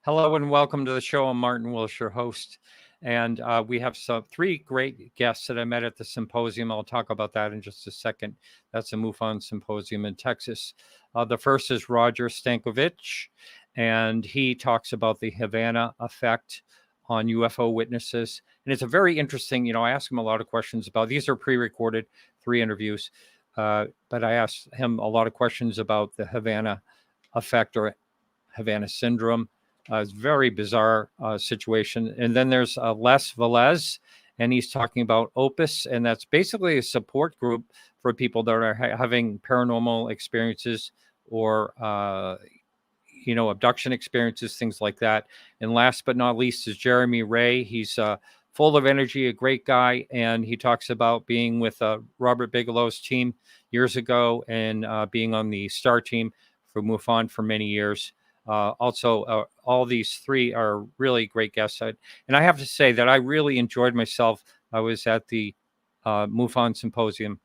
Hello and welcome to the show. I'm Martin Wilsh, your host. And we have three great guests that I met at the symposium. I'll talk about that in just a second. That's a MUFON Symposium in Texas. The first is Roger Stankovic, and he talks about the Havana Effect on UFO witnesses. And it's a very interesting, I asked him a lot of questions about, these are pre-recorded, 3 interviews, but I asked him a lot of questions about the Havana Effect or Havana Syndrome. It's a very bizarre situation. And then there's Les Velez, and he's talking about Opus, and that's basically a support group for people that are having paranormal experiences or, abduction experiences, things like that. And last but not least is Jeremy Ray. He's full of energy, a great guy, and he talks about being with Robert Bigelow's team years ago and being on the STAR team for MUFON for many years. All these three are really great guests. And I have to say that I really enjoyed myself. I was at the MUFON Symposium,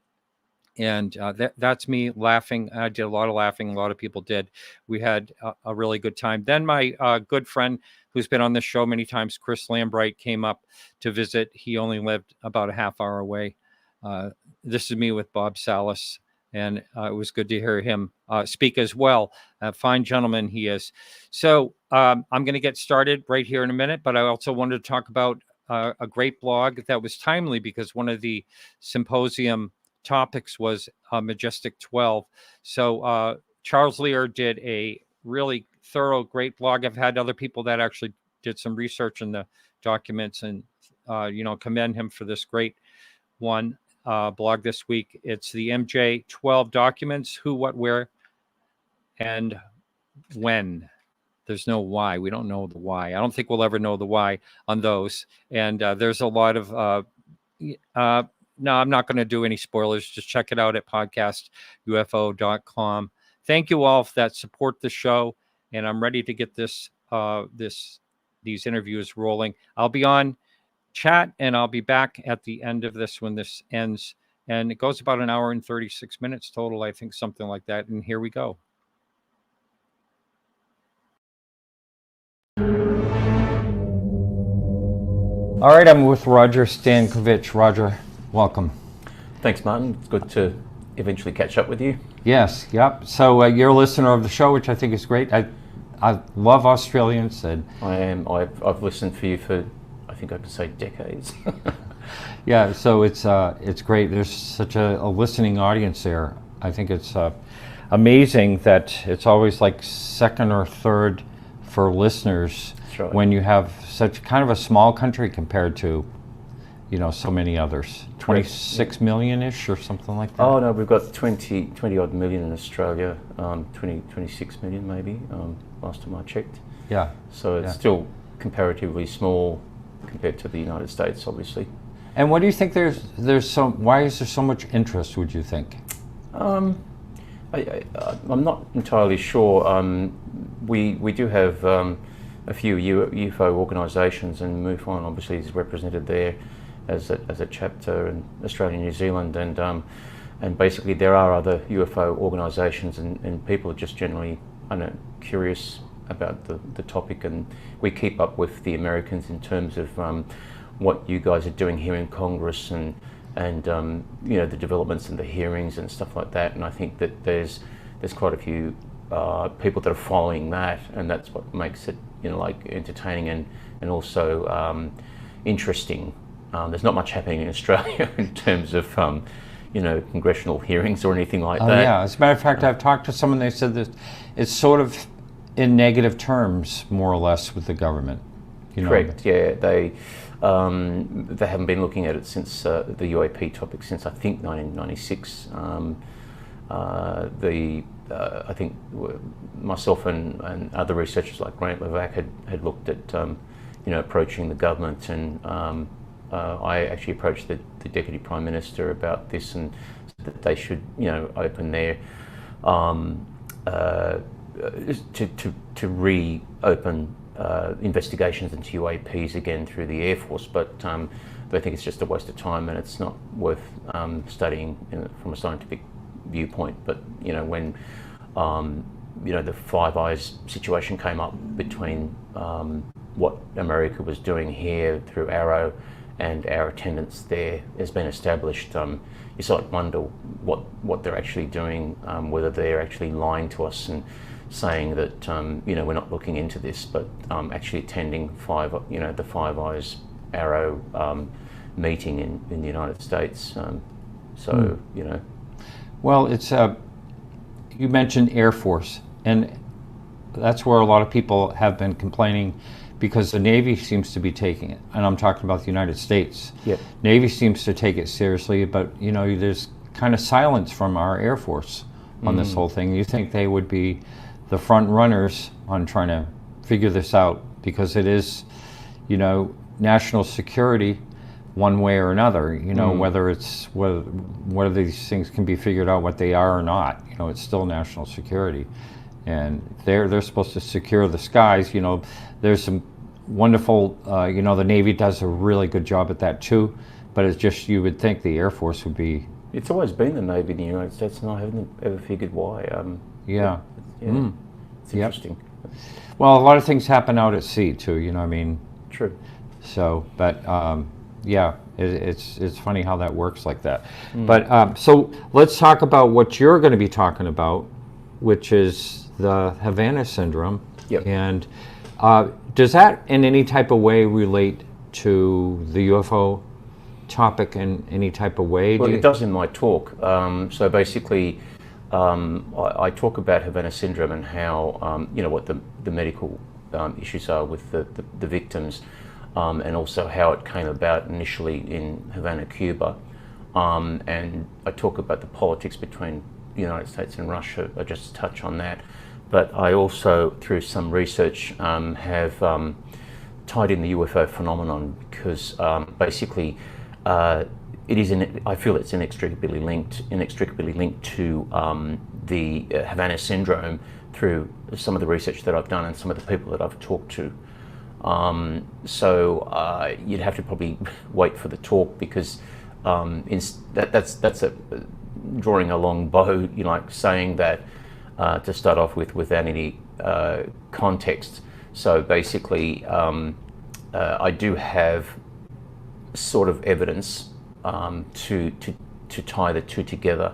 and that's me laughing. I did a lot of laughing. A lot of people did. We had a really good time. Then my good friend who's been on this show many times, Chris Lambright, came up to visit. He only lived about a half hour away. This is me with Bob Salas. And it was good to hear him speak as well. A fine gentleman he is. So I'm going to get started right here in a minute, but I also wanted to talk about a great blog that was timely because one of the symposium topics was Majestic 12. So Charles Lear did a really thorough, great blog. I've had other people that actually did some research in the documents and, commend him for this great one. Blog this week. It's the MJ12 documents, who, what, where, and when. There's no why. We don't know the why. I don't think we'll ever know the why on those. And there's a lot of, no, I'm not going to do any spoilers. Just check it out at podcastufo.com. Thank you all that support the show. And I'm ready to get these interviews rolling. I'll be on chat, and I'll be back at the end of this when this ends, and it goes about an hour and 36 minutes total, I think, something like that. And here we go. All right, I'm with Roger Stankovic. Roger, welcome. Thanks, Martin. It's good to eventually catch up with you. Yes, yep. So you're a listener of the show, which I think is great. I love Australians. And I am. I've listened for you for, I think I can say, decades. Yeah, so it's great. There's such a listening audience there. I think it's amazing that it's always like second or third for listeners. That's right. When you have such kind of a small country compared to, so many others. 26 million-ish or something like that. Oh no, we've got 20 odd million in Australia. 26 million maybe. Last time I checked. Yeah. So it's still comparatively small compared to the United States, obviously. And what do you think why is there so much interest, would you think? I'm not entirely sure. We do have a few UFO organisations, and MUFON obviously is represented there as a chapter in Australia and New Zealand, and basically there are other UFO organisations, and people are just generally curious about the topic, and we keep up with the Americans in terms of what you guys are doing here in Congress and the developments and the hearings and stuff like that. And I think that there's quite a few people that are following that, and that's what makes it entertaining and also interesting. There's not much happening in Australia in terms of congressional hearings or anything like that. Yeah, as a matter of fact, I've talked to someone. They said that it's sort of in negative terms, more or less, with the government. Correct. Yeah, they haven't been looking at it since the UAP topic since I think 1996. I think myself and other researchers like Grant Levac had looked at approaching the government, and I actually approached the Deputy Prime Minister about this and said that they should open their to reopen investigations into UAPs again through the Air Force, but they think it's just a waste of time and it's not worth studying from a scientific viewpoint. But when the Five Eyes situation came up between what America was doing here through Arrow and our attendance there has been established. You sort of wonder what they're actually doing, whether they're actually lying to us and saying that we're not looking into this, but actually attending the Five Eyes Arrow meeting in the United States. Well, it's you mentioned Air Force, and that's where a lot of people have been complaining, because the Navy seems to be taking it, and I'm talking about the United States. Yep. Navy seems to take it seriously, but there's kind of silence from our Air Force on this whole thing. You think they would be the front runners on trying to figure this out, because it is, national security one way or another, whether these things can be figured out what they are or not, it's still national security. And they're supposed to secure the skies. There's some wonderful, the Navy does a really good job at that too, but it's just, you would think the Air Force would be. It's always been the Navy in the United States, and I haven't ever figured why. It's interesting. Yep. Well, a lot of things happen out at sea too, True. So, but it's funny how that works like that. But so let's talk about what you're going to be talking about, which is the Havana Syndrome. Yep. And does that in any type of way relate to the UFO topic in any type of way? Well, it does in my talk. So basically, I talk about Havana Syndrome and how, what the medical issues are with the victims, and also how it came about initially in Havana, Cuba. And I talk about the politics between the United States and Russia. I just touch on that. But I also, through some research, have tied in the UFO phenomenon, because basically I feel it's inextricably linked to the Havana Syndrome through some of the research that I've done and some of the people that I've talked to. So you'd have to probably wait for the talk, because that's a drawing a long bow, saying that to start off with without any context. So basically, I do have sort of evidence to tie the two together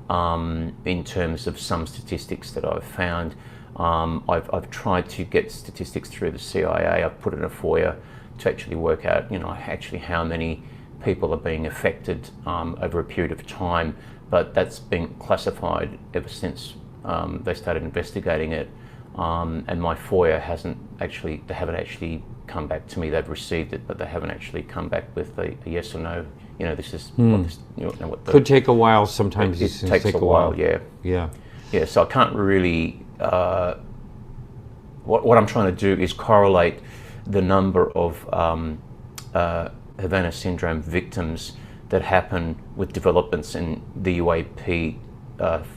in terms of some statistics that I've found. I've tried to get statistics through the CIA. I've put it in a FOIA to actually work out, actually how many people are being affected over a period of time. But that's been classified ever since they started investigating it. And my FOIA they haven't actually come back to me. They've received it, but they haven't actually come back with a yes or no. This is what this, what could take a while. Sometimes it takes a while. Yeah. So I can't really. What I'm trying to do is correlate the number of Havana Syndrome victims that happen with developments in the UAP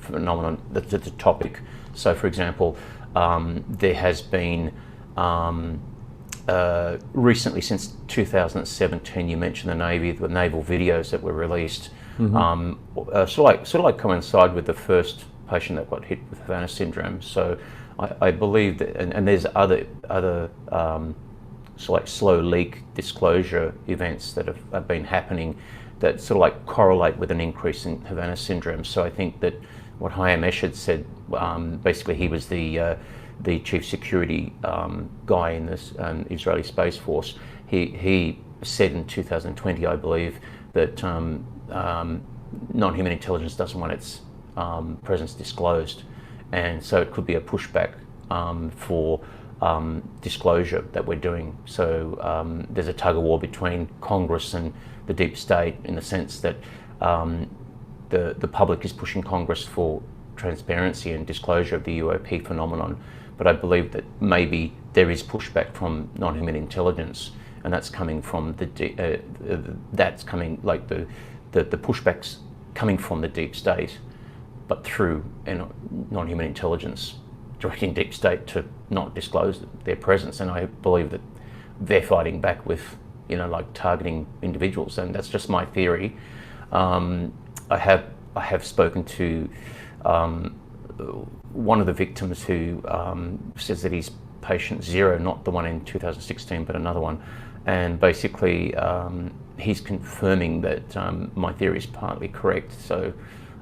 phenomenon. That's the topic. So, for example, there has been recently, since 2017, you mentioned the naval videos that were released, sort of like coincide with the first patient that got hit with Havana Syndrome. So I believe that, and there's other sort of like slow leak disclosure events that have been happening that sort of like correlate with an increase in Havana Syndrome. So I think that what Hayam Eshad said, basically he was the chief security guy in this Israeli Space Force. He said in 2020, I believe, that non-human intelligence doesn't want its presence disclosed, and so it could be a pushback for disclosure that we're doing. So there's a tug of war between Congress and the deep state, in the sense that the public is pushing Congress for transparency and disclosure of the UAP phenomenon. But I believe that maybe there is pushback from non-human intelligence, and that's coming from the pushbacks coming from the deep state, but through non-human intelligence directing deep state to not disclose their presence. And I believe that they're fighting back with, like targeting individuals, and that's just my theory. I have spoken to one of the victims who says that he's patient 0, not the one in 2016, but another one. And basically, he's confirming that my theory is partly correct. So,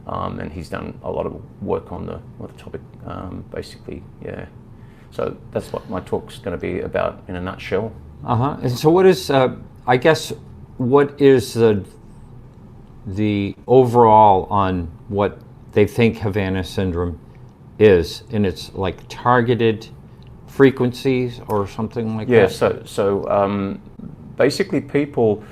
and he's done a lot of work on the topic, basically, yeah. So that's what my talk's going to be about in a nutshell. And so what is, I guess, what is the overall on what they think Havana Syndrome is, and it's like targeted frequencies or something like that? Yeah, so basically people,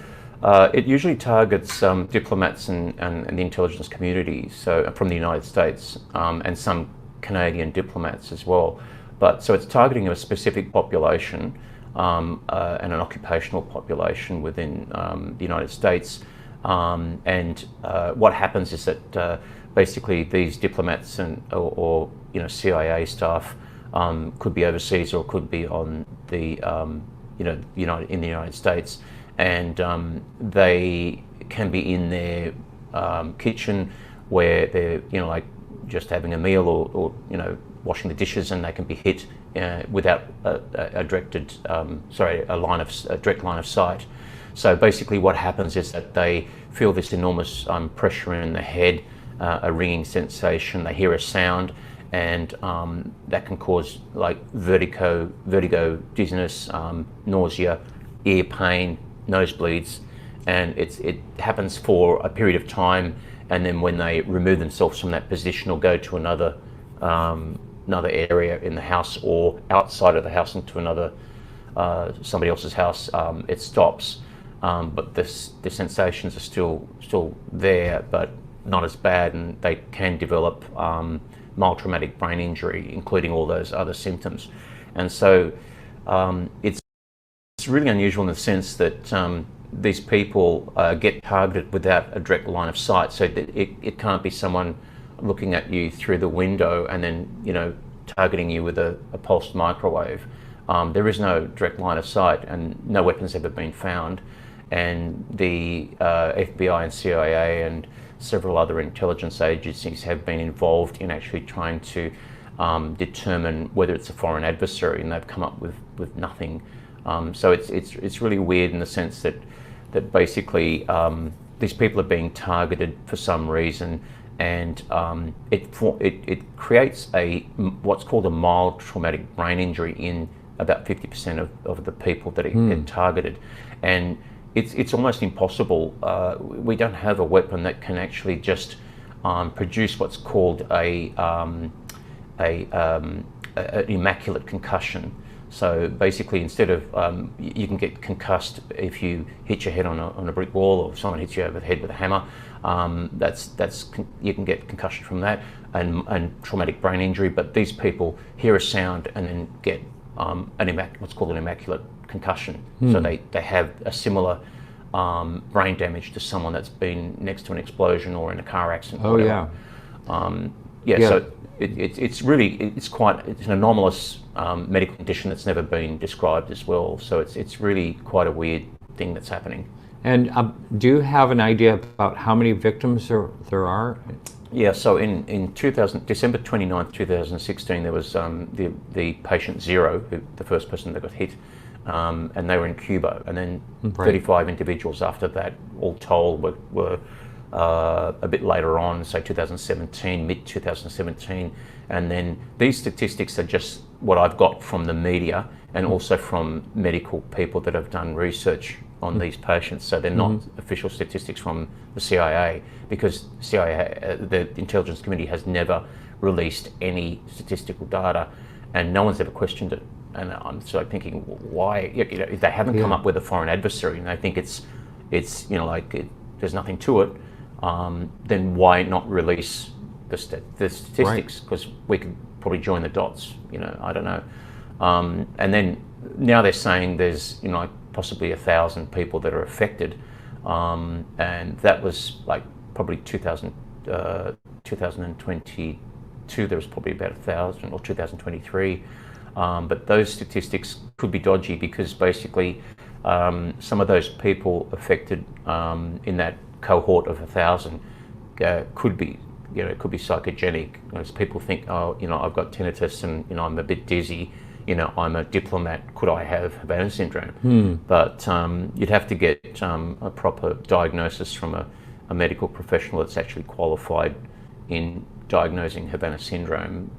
it usually targets diplomats and the intelligence community, so from the United States, and some Canadian diplomats as well. But so it's targeting a specific population and an occupational population within the United States. And what happens is that basically these diplomats or CIA staff could be overseas or could be on the in the United States, and they can be in their kitchen where they're like just having a meal or washing the dishes, and they can be hit without a direct line of sight. So basically what happens is that they feel this enormous pressure in the head, a ringing sensation, they hear a sound, and that can cause like vertigo, dizziness, nausea, ear pain, nosebleeds, and it happens for a period of time, and then when they remove themselves from that position or go to another area in the house or outside of the house into another somebody else's house, it stops. But the sensations are still there, but not as bad, and they can develop mild traumatic brain injury, including all those other symptoms. And so it's really unusual in the sense that these people get targeted without a direct line of sight. So that it can't be someone looking at you through the window and then targeting you with a pulsed microwave. There is no direct line of sight, and no weapons have ever been found. And the FBI and CIA and several other intelligence agencies have been involved in actually trying to determine whether it's a foreign adversary, and they've come up with nothing. So it's really weird in the sense that basically these people are being targeted for some reason, and it creates what's called a mild traumatic brain injury in about 50% of the people that get targeted. And it's almost impossible. We don't have a weapon that can actually just produce what's called an immaculate concussion. So basically, instead of you can get concussed if you hit your head on a brick wall, or if someone hits you over the head with a hammer. You can get concussion from that and traumatic brain injury. But these people hear a sound and then get what's called an immaculate concussion. So they have a similar brain damage to someone that's been next to an explosion or in a car accident. Oh, yeah. So it's an anomalous medical condition that's never been described as well. So it's really quite a weird thing that's happening. And do you have an idea about how many victims there are? Yeah, so in December 29th, 2016, there was the patient 0, the first person that got hit, and they were in Cuba. And then 35 individuals after that, all told, were a bit later on, say 2017, mid-2017. And then these statistics are just what I've got from the media and also from medical people that have done research on these patients. So they're not official statistics from the CIA, because the intelligence community has never released any statistical data, and no one's ever questioned it. And I'm sort of thinking, why? If they haven't come up with a foreign adversary and they think it's there's nothing to it, then why not release the statistics? Because we could probably join the dots. I don't know. And then now they're saying there's possibly 1,000 people that are affected, and that was like probably 2022. There was probably about 1,000, or 2023. But those statistics could be dodgy, because basically some of those people affected in that cohort of 1,000 could be it could be psychogenic. As people think, oh, I've got tinnitus and I'm a bit dizzy. I'm a diplomat. Could I have Havana syndrome? But you'd have to get a proper diagnosis from a medical professional that's actually qualified in diagnosing Havana syndrome.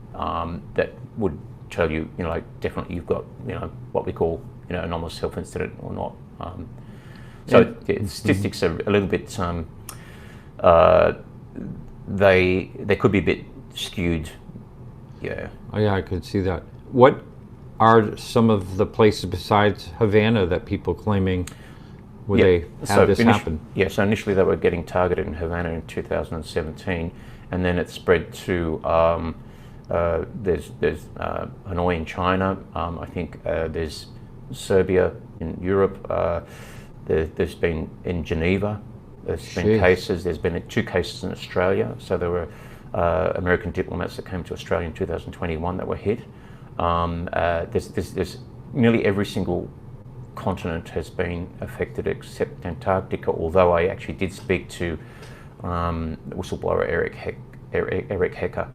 That would tell you, definitely you've got, what we call, anomalous self-incident or not. Statistics are a little bit, they could be a bit skewed. Yeah. Oh yeah, I could see that. What are some of the places besides Havana that people claiming they had this happen? Yeah, so initially they were getting targeted in Havana in 2017, and then it spread to there's Hanoi in China. I think there's Serbia in Europe. There's been in Geneva. There's been cases. There's been 2 cases in Australia. So there were American diplomats that came to Australia in 2021 that were hit. There's nearly every single continent has been affected except Antarctica, although I actually did speak to whistleblower Eric Hecker,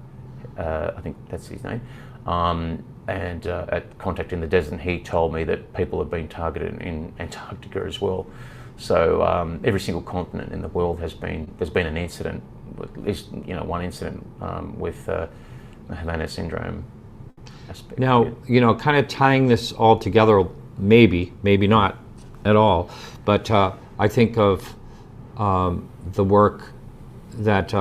I think that's his name, and at Contact in the Desert, and he told me that people have been targeted in Antarctica as well. So every single continent in the world there's been an incident, at least one incident with the Havana syndrome aspect. Now, kind of tying this all together, maybe not at all, but I think of the work that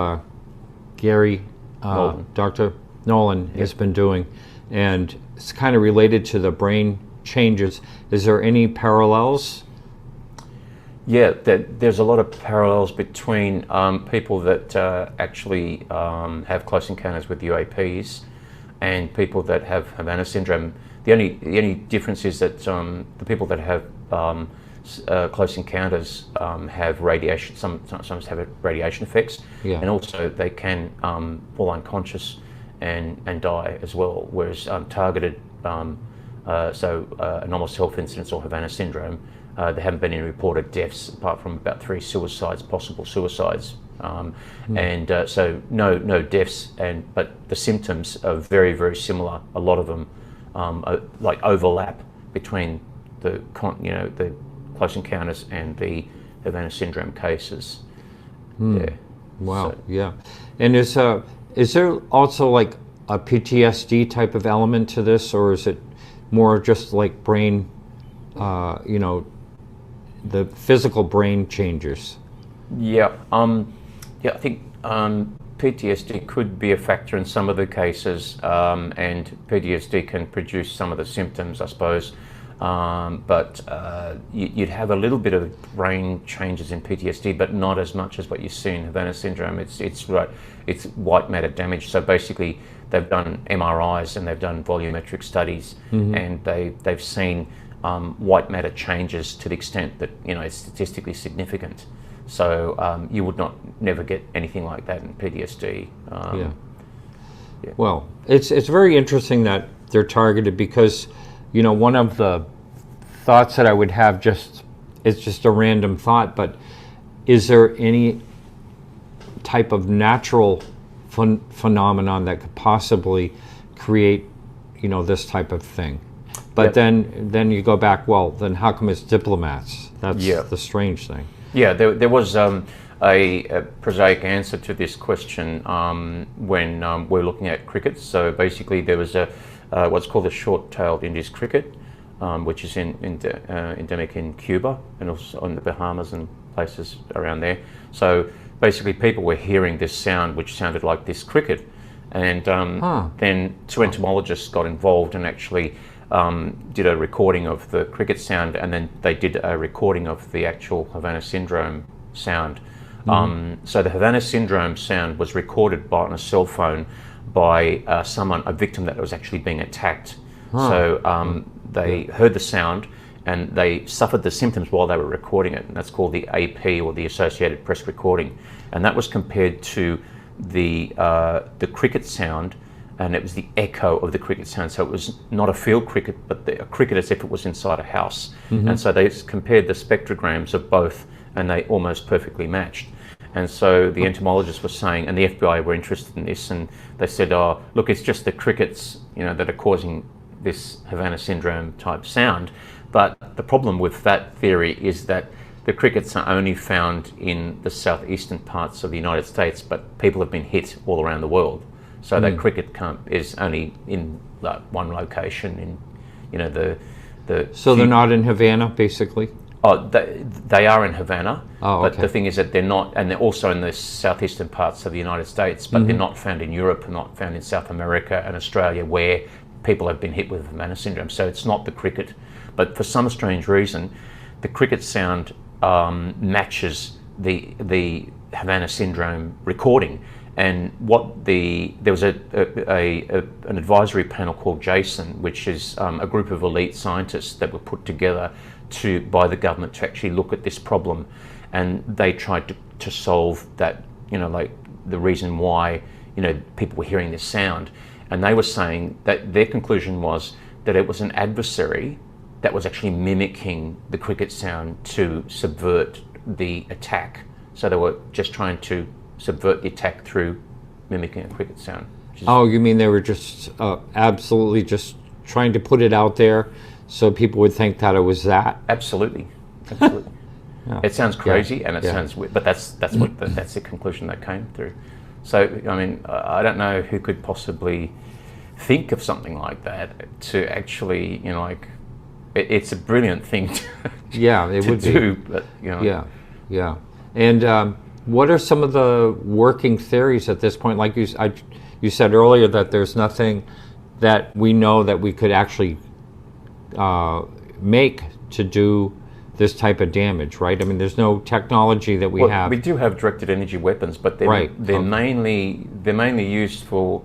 Gary, Dr. Nolan has been doing, and it's kind of related to the brain changes. Is there any parallels? Yeah, there's a lot of parallels between people that actually have close encounters with UAPs and people that have Havana syndrome. The only difference is that the people that have close encounters have radiation. Sometimes have radiation effects, and also they can fall unconscious and die as well. Whereas targeted, anomalous self-incidents or Havana syndrome, there haven't been any reported deaths apart from about 3 suicides, possible suicides. And so no deaths, but the symptoms are very, very similar. A lot of them like overlap between the close encounters and the Havana syndrome cases. Yeah. Wow. So. Yeah. And is there also like a PTSD type of element to this, or is it more just like brain, the physical brain changes? Yeah. I think PTSD could be a factor in some of the cases, and PTSD can produce some of the symptoms, I suppose. But you'd have a little bit of brain changes in PTSD, but not as much as what you see in Havana syndrome. It's white matter damage. So basically, they've done MRIs and they've done volumetric studies, and they've seen white matter changes to the extent that it's statistically significant. So you would never get anything like that in PTSD. Yeah. Well, it's very interesting that they're targeted because, one of the thoughts that I would have it's just a random thought, but is there any type of natural phenomenon that could possibly create, this type of thing? But then you go back, well, then how come it's diplomats? That's the strange thing. Yeah, there was a prosaic answer to this question when we're looking at crickets. So basically there was what's called a short-tailed Indian cricket, which is endemic in Cuba and also on the Bahamas and places around there. So basically people were hearing this sound which sounded like this cricket, and then 2 entomologists got involved and actually did a recording of the cricket sound, and then they did a recording of the actual Havana syndrome sound. So the Havana syndrome sound was recorded on a cell phone by a victim that was actually being attacked. So they heard the sound and they suffered the symptoms while they were recording it, and that's called the AP, or the Associated Press Recording, and that was compared to the cricket sound, and it was the echo of the cricket sound. So it was not a field cricket, but a cricket as if it was inside a house. And so they compared the spectrograms of both, and they almost perfectly matched. And so the entomologists were saying, and the FBI were interested in this, and they said, oh, look, it's just the crickets, that are causing this Havana Syndrome type sound. But the problem with that theory is that the crickets are only found in the southeastern parts of the United States, but people have been hit all around the world. So that cricket is only in one location in, So they're not in Havana, basically? Oh, they are in Havana, but the thing is that they're not, and they're also in the southeastern parts of the United States, but they're not found in Europe, and not found in South America and Australia, where people have been hit with Havana Syndrome. So it's not the cricket, but for some strange reason, the cricket sound matches the Havana Syndrome recording. And there was an advisory panel called Jason, which is a group of elite scientists that were put together by the government to actually look at this problem, and they tried to solve that, like the reason why people were hearing this sound. And they were saying that their conclusion was that it was an adversary that was actually mimicking the cricket sound to subvert the attack. So they were just trying to subvert the attack through mimicking a cricket sound. Oh, you mean they were just absolutely just trying to put it out there so people would think that it was that? Absolutely. Yeah. It sounds crazy, and it sounds weird, but that's the conclusion they came through. So, I mean, I don't know who could possibly think of something like that to actually, it's a brilliant thing to do. But, Yeah. And what are some of the working theories at this point? Like you said earlier, that there's nothing that we know that we could actually make to do this type of damage, right? I mean, there's no technology that we have. We do have directed energy weapons, but they're mainly used for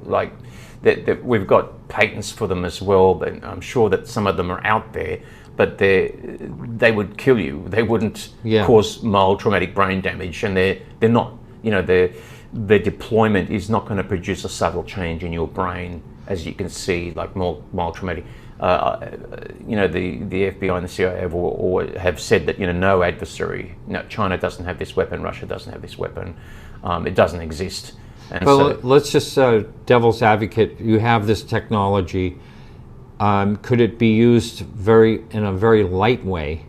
we've got patents for them as well. And I'm sure that some of them are out there, but they would kill you. They wouldn't cause mild traumatic brain damage, and they're not. Their deployment is not going to produce a subtle change in your brain, as you can see, like mild traumatic. The FBI and the CIA have said that no adversary. No, China doesn't have this weapon. Russia doesn't have this weapon. It doesn't exist. And well, let's just devil's advocate. You have this technology. Could it be used in a very light way,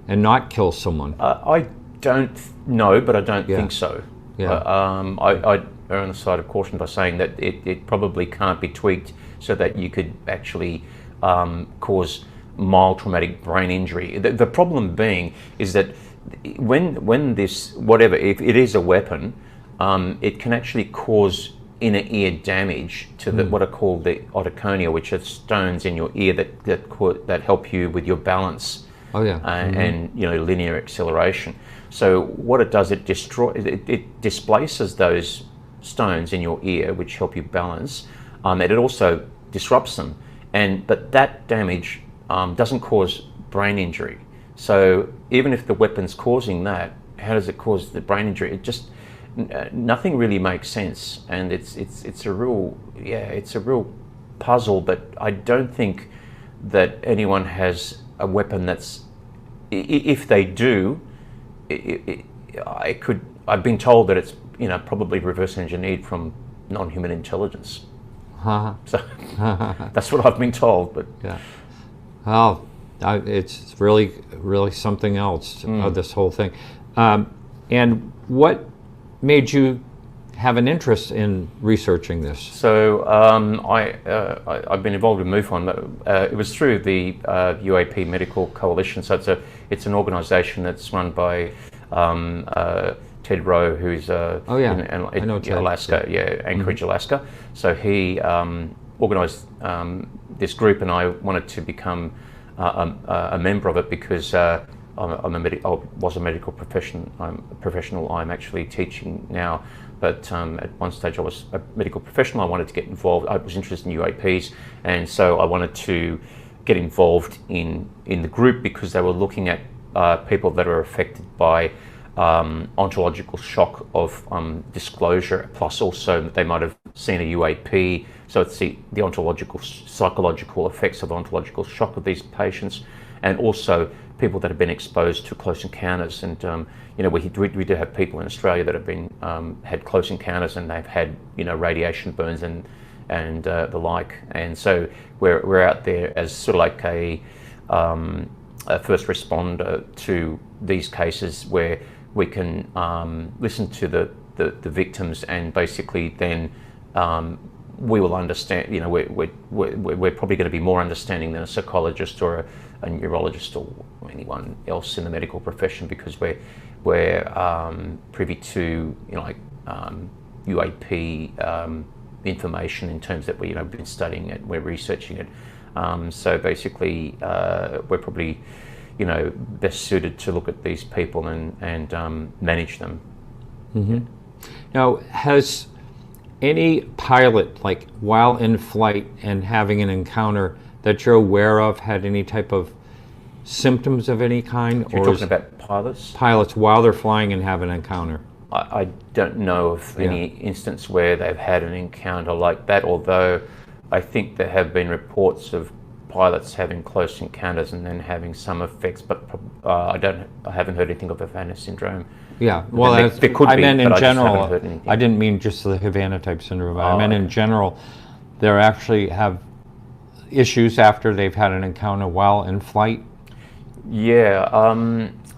and not kill someone? I don't know, but I don't think so. Yeah. I err on the side of caution by saying that it probably can't be tweaked so that you could actually cause mild traumatic brain injury. The problem being is that when this, whatever, if it is a weapon, it can actually cause inner ear damage to what are called the otoconia, which are stones in your ear that help you with your balance. Oh yeah. And linear acceleration. So what it does, it displaces those stones in your ear, which help you balance, and it also disrupts them. But that damage doesn't cause brain injury. So even if the weapon's causing that, how does it cause the brain injury? It just nothing really makes sense, and it's a real puzzle. But I don't think that anyone has a weapon that's. If they do, I've been told that it's probably reverse engineered from non-human intelligence. So that's what I've been told. But yeah, well, it's really something else. This whole thing. And what made you have an interest in researching this? So I've been involved in MUFON. It was through the UAP Medical Coalition. So it's an organisation that's run by Ted Rowe, who's in Alaska, Anchorage, Alaska. So he organised this group, and I wanted to become a member of it because I was a medical professional. I'm actually teaching now, but at one stage I was a medical professional. I wanted to get involved. I was interested in UAPs, and so I wanted to get involved in the group because they were looking at people that are affected by ontological shock of disclosure, plus also they might have seen a UAP. So it's the ontological, psychological effects of ontological shock of these patients, and also people that have been exposed to close encounters. And we do have people in Australia that have been had close encounters, and they've had radiation burns and the like. And so we're out there as sort of like a first responder to these cases, where we can listen to the victims, and basically then we will understand. We're probably going to be more understanding than a psychologist or a neurologist or anyone else in the medical profession, because we're privy to UAP information, in terms that we've been studying it, we're researching it. So basically, we're probably best suited to look at these people and manage them. Mm-hmm. Now, has any pilot, like while in flight and having an encounter that you're aware of, had any type of symptoms of any kind? You're talking about pilots? Pilots while they're flying and have an encounter. I don't know of any instance where they've had an encounter like that, although I think there have been reports of pilots having close encounters and then having some effects, but I haven't heard anything of Havana Syndrome. Yeah, well, there could I be, meant in but general. I just haven't heard anything. I didn't mean just the Havana type syndrome. I meant in general, they actually have issues after they've had an encounter while in flight. Yeah,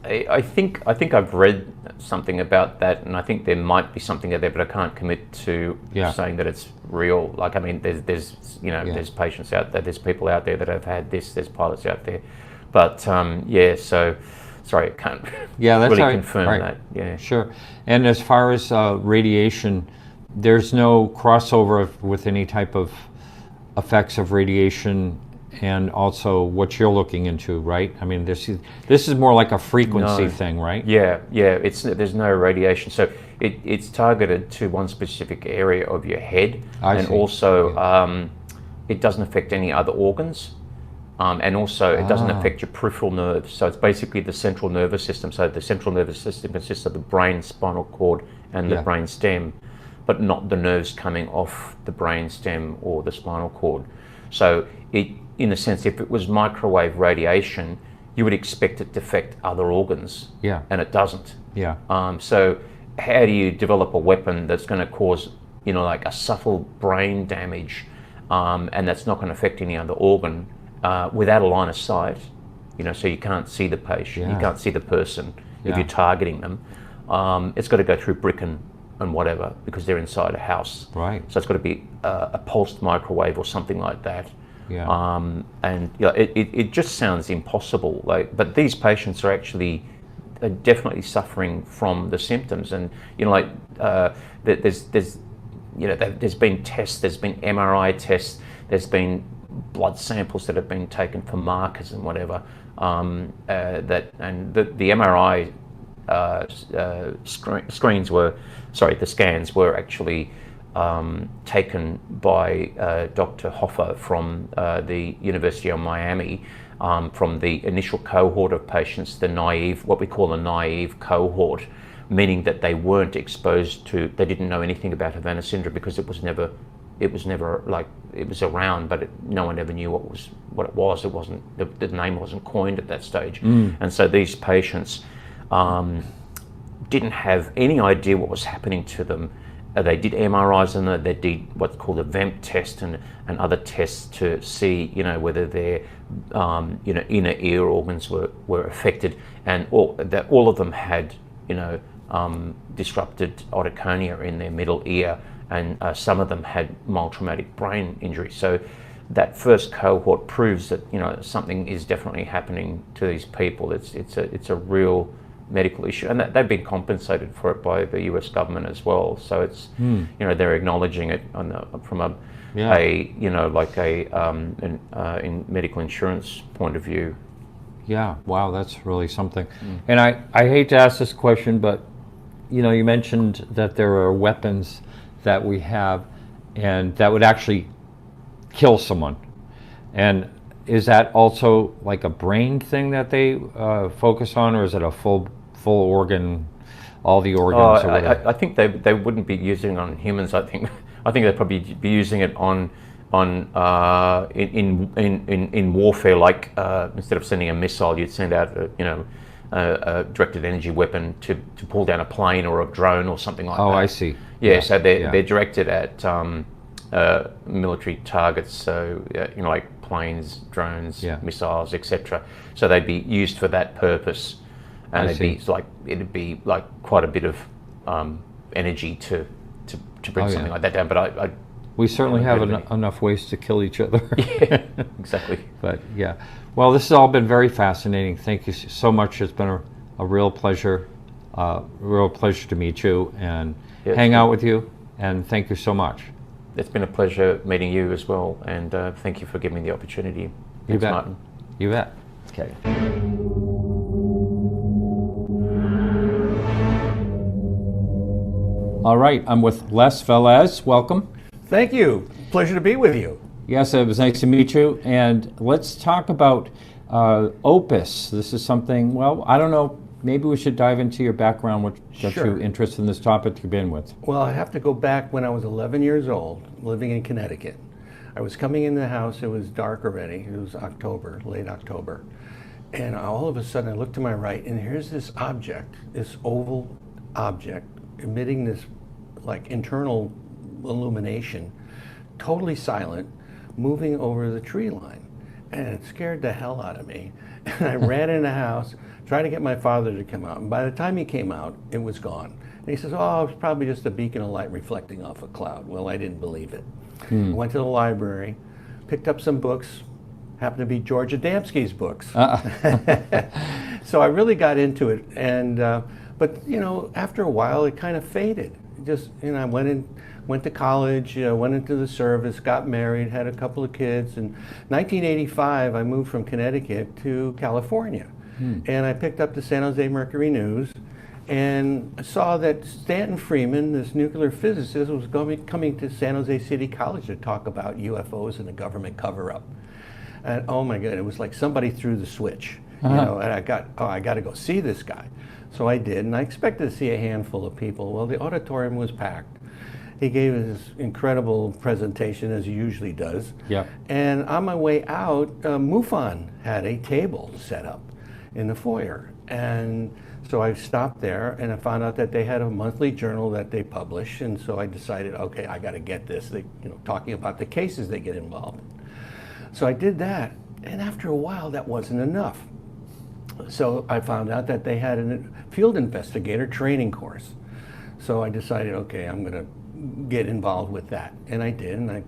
I think I've read something about that, and I think there might be something out there, but I can't commit to saying that it's real. Like, I mean, there's there's patients out there, there's people out there that have had this, there's pilots out there, but so sorry, I can't that's really right. confirm that. Yeah, sure. And as far as radiation, there's no crossover with any type of effects of radiation. And also what you're looking into, right? I mean, this is more like a frequency thing, right? Yeah. There's no radiation, so it's targeted to one specific area of your head, and also it doesn't affect any other organs, and also it doesn't affect your peripheral nerves. So it's basically the central nervous system. So the central nervous system consists of the brain, spinal cord, and the brain stem, but not the nerves coming off the brain stem or the spinal cord. So in a sense, if it was microwave radiation, you would expect it to affect other organs, and it doesn't. So how do you develop a weapon that's going to cause, like a subtle brain damage, and that's not going to affect any other organ, without a line of sight? So you can't see the patient, you can't see the person if you're targeting them. It's got to go through brick and whatever, because they're inside a house. Right. So it's got to be a pulsed microwave or something like that. It just sounds impossible. But these patients are actually definitely suffering from the symptoms, and there's been tests, there's been MRI tests, there's been blood samples that have been taken for markers and whatever. The MRI the scans were actually taken by Dr. Hoffer from the University of Miami, from the initial cohort of patients, what we call a naive cohort, meaning that they weren't exposed to, they didn't know anything about Havana Syndrome, because it was never like, it was around, but no one ever knew what it was. It wasn't, the name wasn't coined at that stage. And so these patients didn't have any idea what was happening to them. They did MRIs, and they did what's called a VEMP test and other tests to see, whether their inner ear organs were affected, and all of them had, disrupted otoconia in their middle ear, and some of them had mild traumatic brain injury. So that first cohort proves that something is definitely happening to these people. It's a real medical issue, and they've been compensated for it by the US government as well. So it's they're acknowledging it from in medical insurance point of view. Yeah, wow, that's really something. And I hate to ask this question, but you mentioned that there are weapons that we have and that would actually kill someone. And is that also like a brain thing that they focus on, or is it a full organ, all the organs? I think they wouldn't be using it on humans. I think they'd probably be using it on on in warfare, like instead of sending a missile, you'd send out a directed energy weapon to pull down a plane or a drone or something like that. Oh, I see. Yeah, so they're directed at military targets, so like planes, drones, missiles, etc. So they'd be used for that purpose, and it'd be like quite a bit of energy to bring something like that down. But we certainly have enough ways to kill each other. Yeah, exactly. But yeah, well, this has all been very fascinating. Thank you so much. It's been a real pleasure to meet you and hang out with you. And thank you so much. It's been a pleasure meeting you as well, and thank you for giving me the opportunity. Thanks, you bet. Martin. You bet. Okay. All right, I'm with Les Velez. Welcome. Thank you. Pleasure to be with you. Yes, it was nice to meet you. And let's talk about Opus. This is something, well, I don't know, maybe we should dive into your background, what got you interested in this topic to begin with. Well, I have to go back when I was 11 years old, living in Connecticut. I was coming in the house, it was dark already, it was October, late October. And all of a sudden I looked to my right, and here's this object, this oval object, emitting this like internal illumination, totally silent, moving over the tree line. And it scared the hell out of me. And I ran in the house, trying to get my father to come out. And by the time he came out, it was gone. And he says, oh, it's probably just a beacon of light reflecting off a cloud. Well, I didn't believe it. I went to the library, picked up some books, happened to be George Adamski's books. So I really got into it. And but after a while, it kind of faded. Just I went to college, went into the service, got married, had a couple of kids. In 1985, I moved from Connecticut to California. And I picked up the San Jose Mercury News and saw that Stanton Freeman, this nuclear physicist, was coming to San Jose City College to talk about UFOs and the government cover-up. And oh my God, it was like somebody threw the switch. And I got to go see this guy. So I did, and I expected to see a handful of people. Well, the auditorium was packed. He gave his incredible presentation, as he usually does. Yeah. And on my way out, MUFON had a table set up in the foyer. And so I stopped there, and I found out that they had a monthly journal that they publish. And so I decided, okay, I got to get this, talking about the cases they get involved in. So I did that, and after a while, that wasn't enough. So I found out that they had a field investigator training course. So I decided, okay, I'm going to get involved with that. And I did, and I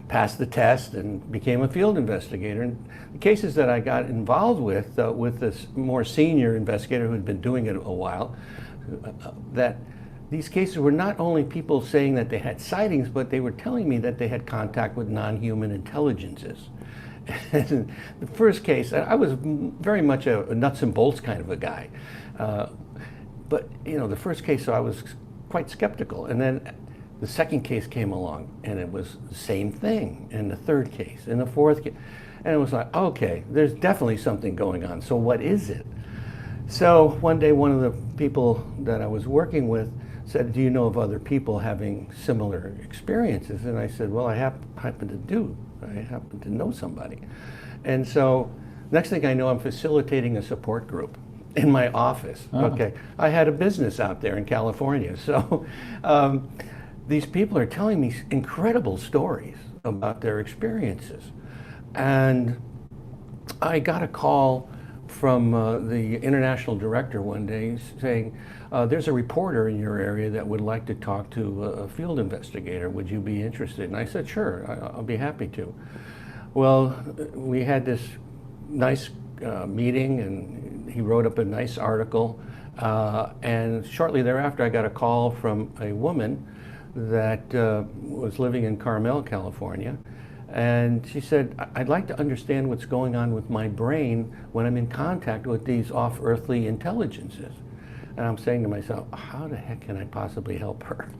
passed the test and became a field investigator. And the cases that I got involved with this more senior investigator who had been doing it a while, that these cases were not only people saying that they had sightings, but they were telling me that they had contact with non-human intelligences. And the first case, I was very much a nuts and bolts kind of a guy. But the first case, so I was quite skeptical. And then the second case came along, and it was the same thing. And the third case, and the fourth case. And it was like, okay, there's definitely something going on. So what is it? So one day, one of the people that I was working with said, do you know of other people having similar experiences? And I said, well, I happen to know somebody. And so next thing I know, I'm facilitating a support group in my office. Okay, I had a business out there in California. So these people are telling me incredible stories about their experiences. And I got a call from the international director one day saying, there's a reporter in your area that would like to talk to a field investigator. Would you be interested? And I said, sure, I'll be happy to. Well, we had this nice meeting, and he wrote up a nice article. And shortly thereafter, I got a call from a woman that was living in Carmel, California. And she said, I'd like to understand what's going on with my brain when I'm in contact with these off-earthly intelligences. And I'm saying to myself, how the heck can I possibly help her?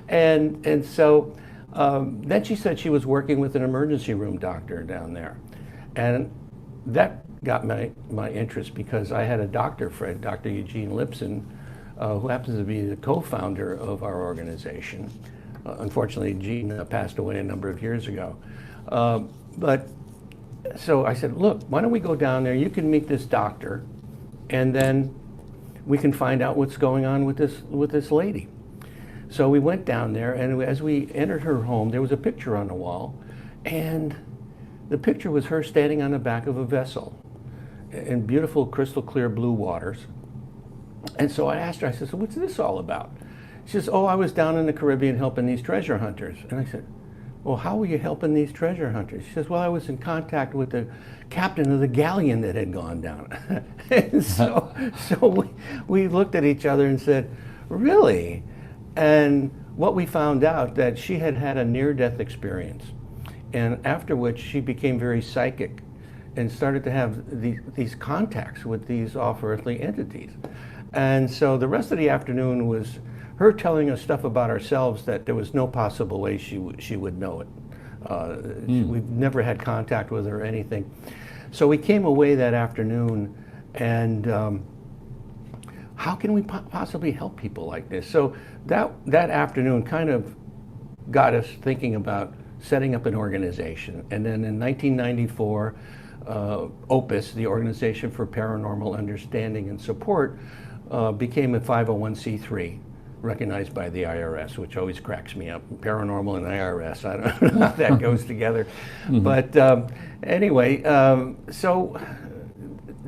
and so then she said she was working with an emergency room doctor down there. And that got my interest, because I had a doctor friend, Dr. Eugene Lipson, who happens to be the co-founder of our organization, Unfortunately, Gene passed away a number of years ago. But so I said, look, why don't we go down there? You can meet this doctor, and then we can find out what's going on with this lady. So we went down there, and as we entered her home, there was a picture on the wall, and the picture was her standing on the back of a vessel in beautiful crystal clear blue waters. And so I asked her, I said, so what's this all about? She says, oh, I was down in the Caribbean helping these treasure hunters. And I said, well, how were you helping these treasure hunters? She says, well, I was in contact with the captain of the galleon that had gone down. And so we looked at each other and said, really? And what we found out, that she had had a near-death experience, and after which she became very psychic and started to have these contacts with these off-earthly entities. And so the rest of the afternoon was her telling us stuff about ourselves that there was no possible way she would know it. We've never had contact with her or anything. So we came away that afternoon, and how can we possibly help people like this? So that afternoon kind of got us thinking about setting up an organization. And then in 1994, Opus, the Organization for Paranormal Understanding and Support, became a 501c3, recognized by the IRS, which always cracks me up. Paranormal and IRS, I don't know how that goes together. But anyway, so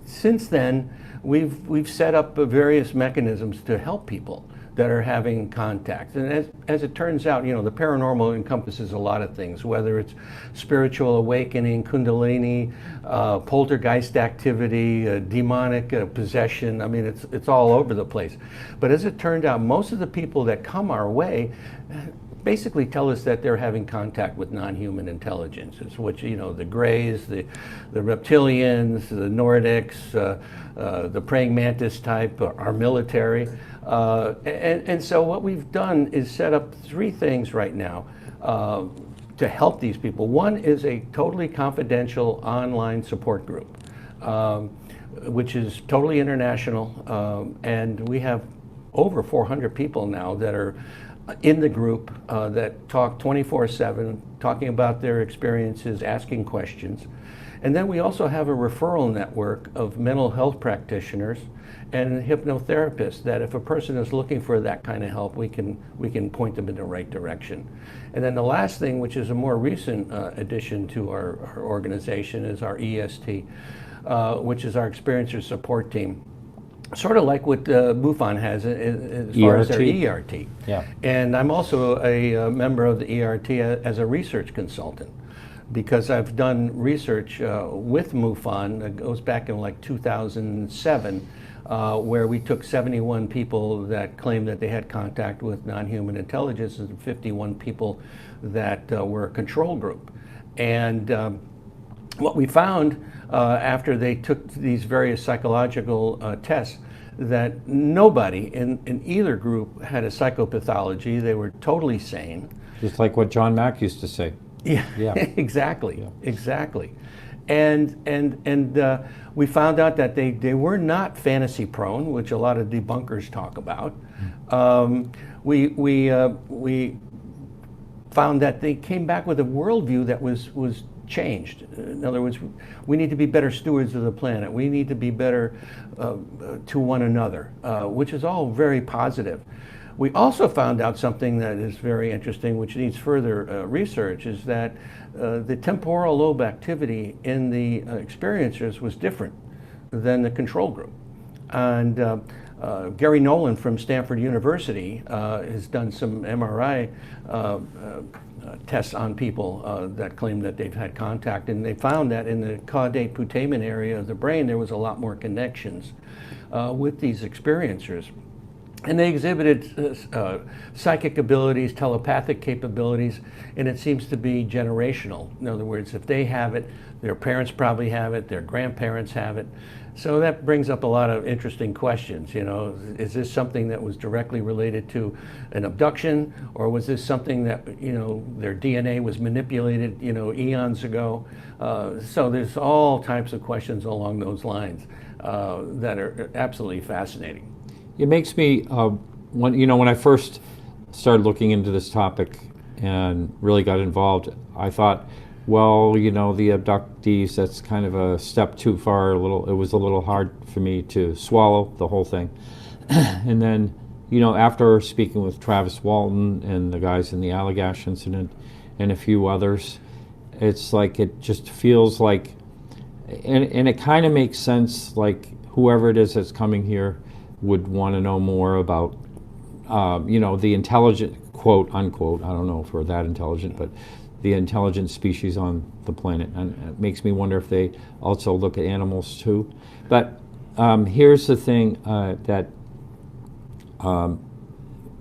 since then, we've set up various mechanisms to help people that are having contact. And as it turns out, the paranormal encompasses a lot of things, whether it's spiritual awakening, kundalini, poltergeist activity, demonic possession. I mean, it's all over the place. But as it turned out, most of the people that come our way basically tell us that they're having contact with non-human intelligences, which, the Greys, the reptilians, the Nordics, the praying mantis type, our military. And so what we've done is set up three things right now to help these people. One is a totally confidential online support group, which is totally international, and we have over 400 people now that are in the group that talk 24/7, talking about their experiences, asking questions. And then we also have a referral network of mental health practitioners and hypnotherapists that if a person is looking for that kind of help, we can point them in the right direction. And then the last thing, which is a more recent addition to our organization, is our EST, which is our Experiencer Support Team. Sort of like what MUFON has as far as their ERT. Yeah. And I'm also a member of the ERT as a research consultant, because I've done research with MUFON. It goes back in like 2007, where we took 71 people that claimed that they had contact with non-human intelligence and 51 people that were a control group. And what we found after they took these various psychological tests, that nobody in either group had a psychopathology. They were totally sane. Just like what John Mack used to say. Yeah. Exactly. Yeah. Exactly. And we found out that they were not fantasy prone, which a lot of debunkers talk about. We found that they came back with a worldview that was changed. In other words, we need to be better stewards of the planet. We need to be better to one another, which is all very positive. We also found out something that is very interesting, which needs further research, is that the temporal lobe activity in the experiencers was different than the control group. And Gary Nolan from Stanford University has done some MRI tests on people that claim that they've had contact, and they found that in the caudate putamen area of the brain there was a lot more connections with these experiencers. And they exhibited psychic abilities, telepathic capabilities, and it seems to be generational. In other words, if they have it, their parents probably have it, their grandparents have it. So that brings up a lot of interesting questions. Is this something that was directly related to an abduction, or was this something that, their DNA was manipulated, eons ago? So there's all types of questions along those lines that are absolutely fascinating. It makes me, when I first started looking into this topic and really got involved, I thought, well, you know, the abductees, that's kind of a step too far. It was a little hard for me to swallow the whole thing. And then, you know, after speaking with Travis Walton and the guys in the Allagash incident and a few others, it's like, it just feels like, and it kind of makes sense, like whoever it is that's coming here would want to know more about, you know, the intelligent, quote unquote, I don't know if we're that intelligent, but the intelligent species on the planet. And it makes me wonder if they also look at animals too. But here's the thing that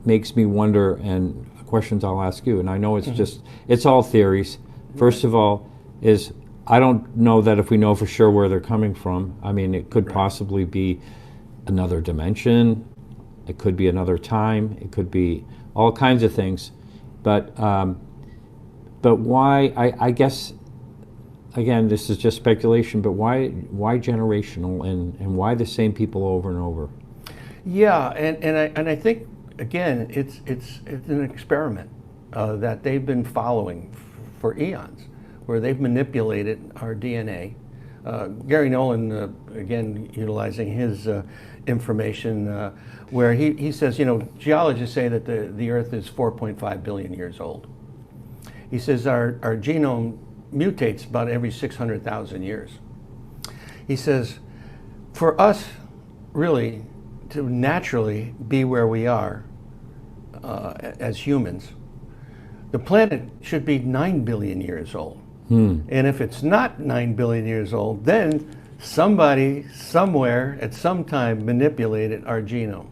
makes me wonder, and questions I'll ask you, and I know it's just, it's all theories. First of all, is I don't know that if we know for sure where they're coming from. I mean, it could possibly be another dimension, it could be another time, it could be all kinds of things. But why, I guess, again, this is just speculation, but why generational, and why the same people over and over? Yeah, and I think, again, it's an experiment that they've been following for eons, where they've manipulated our DNA. Gary Nolan, again, utilizing his information, where he says, you know, geologists say that the Earth is 4.5 billion years old. He says our genome mutates about every 600,000 years. He says, for us, really, to naturally be where we are as humans, the planet should be 9 billion years old. And if it's not 9 billion years old, then somebody, somewhere, at some time manipulated our genome.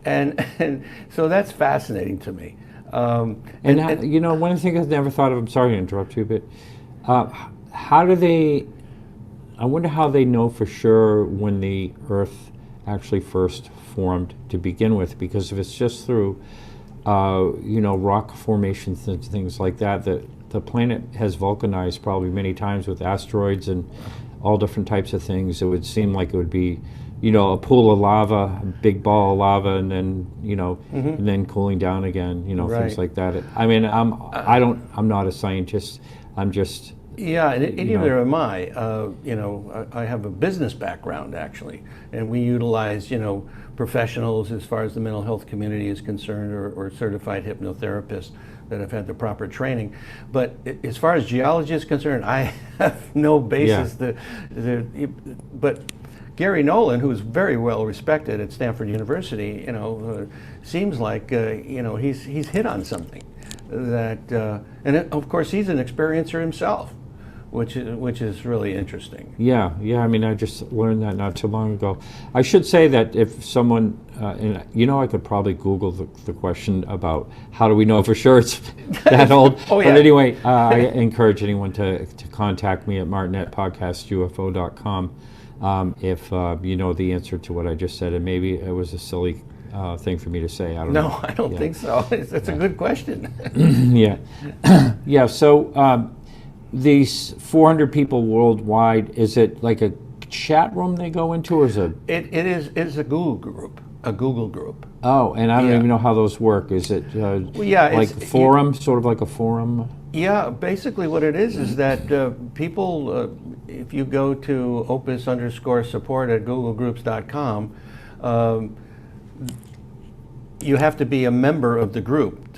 And so that's fascinating to me. And you know, one of the things I've never thought of, I'm sorry to interrupt you, but how do they, I wonder how they know for sure when the Earth actually first formed to begin with, because if it's just through, you know, rock formations and things like that, the planet has vulcanized probably many times with asteroids and all different types of things. It would seem like it would be, you know, a pool of lava, a big ball of lava, and then, you know, and then cooling down again, you know, things like that. I mean, I'm not a scientist. I'm just. Yeah, and neither am I. You know, I have a business background, actually, and we utilize, you know, professionals as far as the mental health community is concerned, or certified hypnotherapists that have had the proper training. But as far as geology is concerned, I have no basis but Gary Nolan, who is very well respected at Stanford University, you know, seems like, you know, he's hit on something that, and of course he's an experiencer himself, which is really interesting. Yeah. I mean, I just learned that not too long ago. I should say that if someone, and you know, I could probably Google the question about how do we know for sure it's that old. Oh, yeah. But anyway, I encourage anyone to contact me at martin@podcastufo.com if you know the answer to what I just said, and maybe it was a silly thing for me to say. I don't know. No, I don't think so. It's a good question. Yeah. Yeah. So. These 400 people worldwide, is it like a chat room they go into, or is it? It's a Google group. A Google group. Oh, and I don't even know how those work. Is it like a forum, sort of like a forum? Yeah, basically what it is that people, if you go to opus_support at googlegroups.com, you have to be a member of the group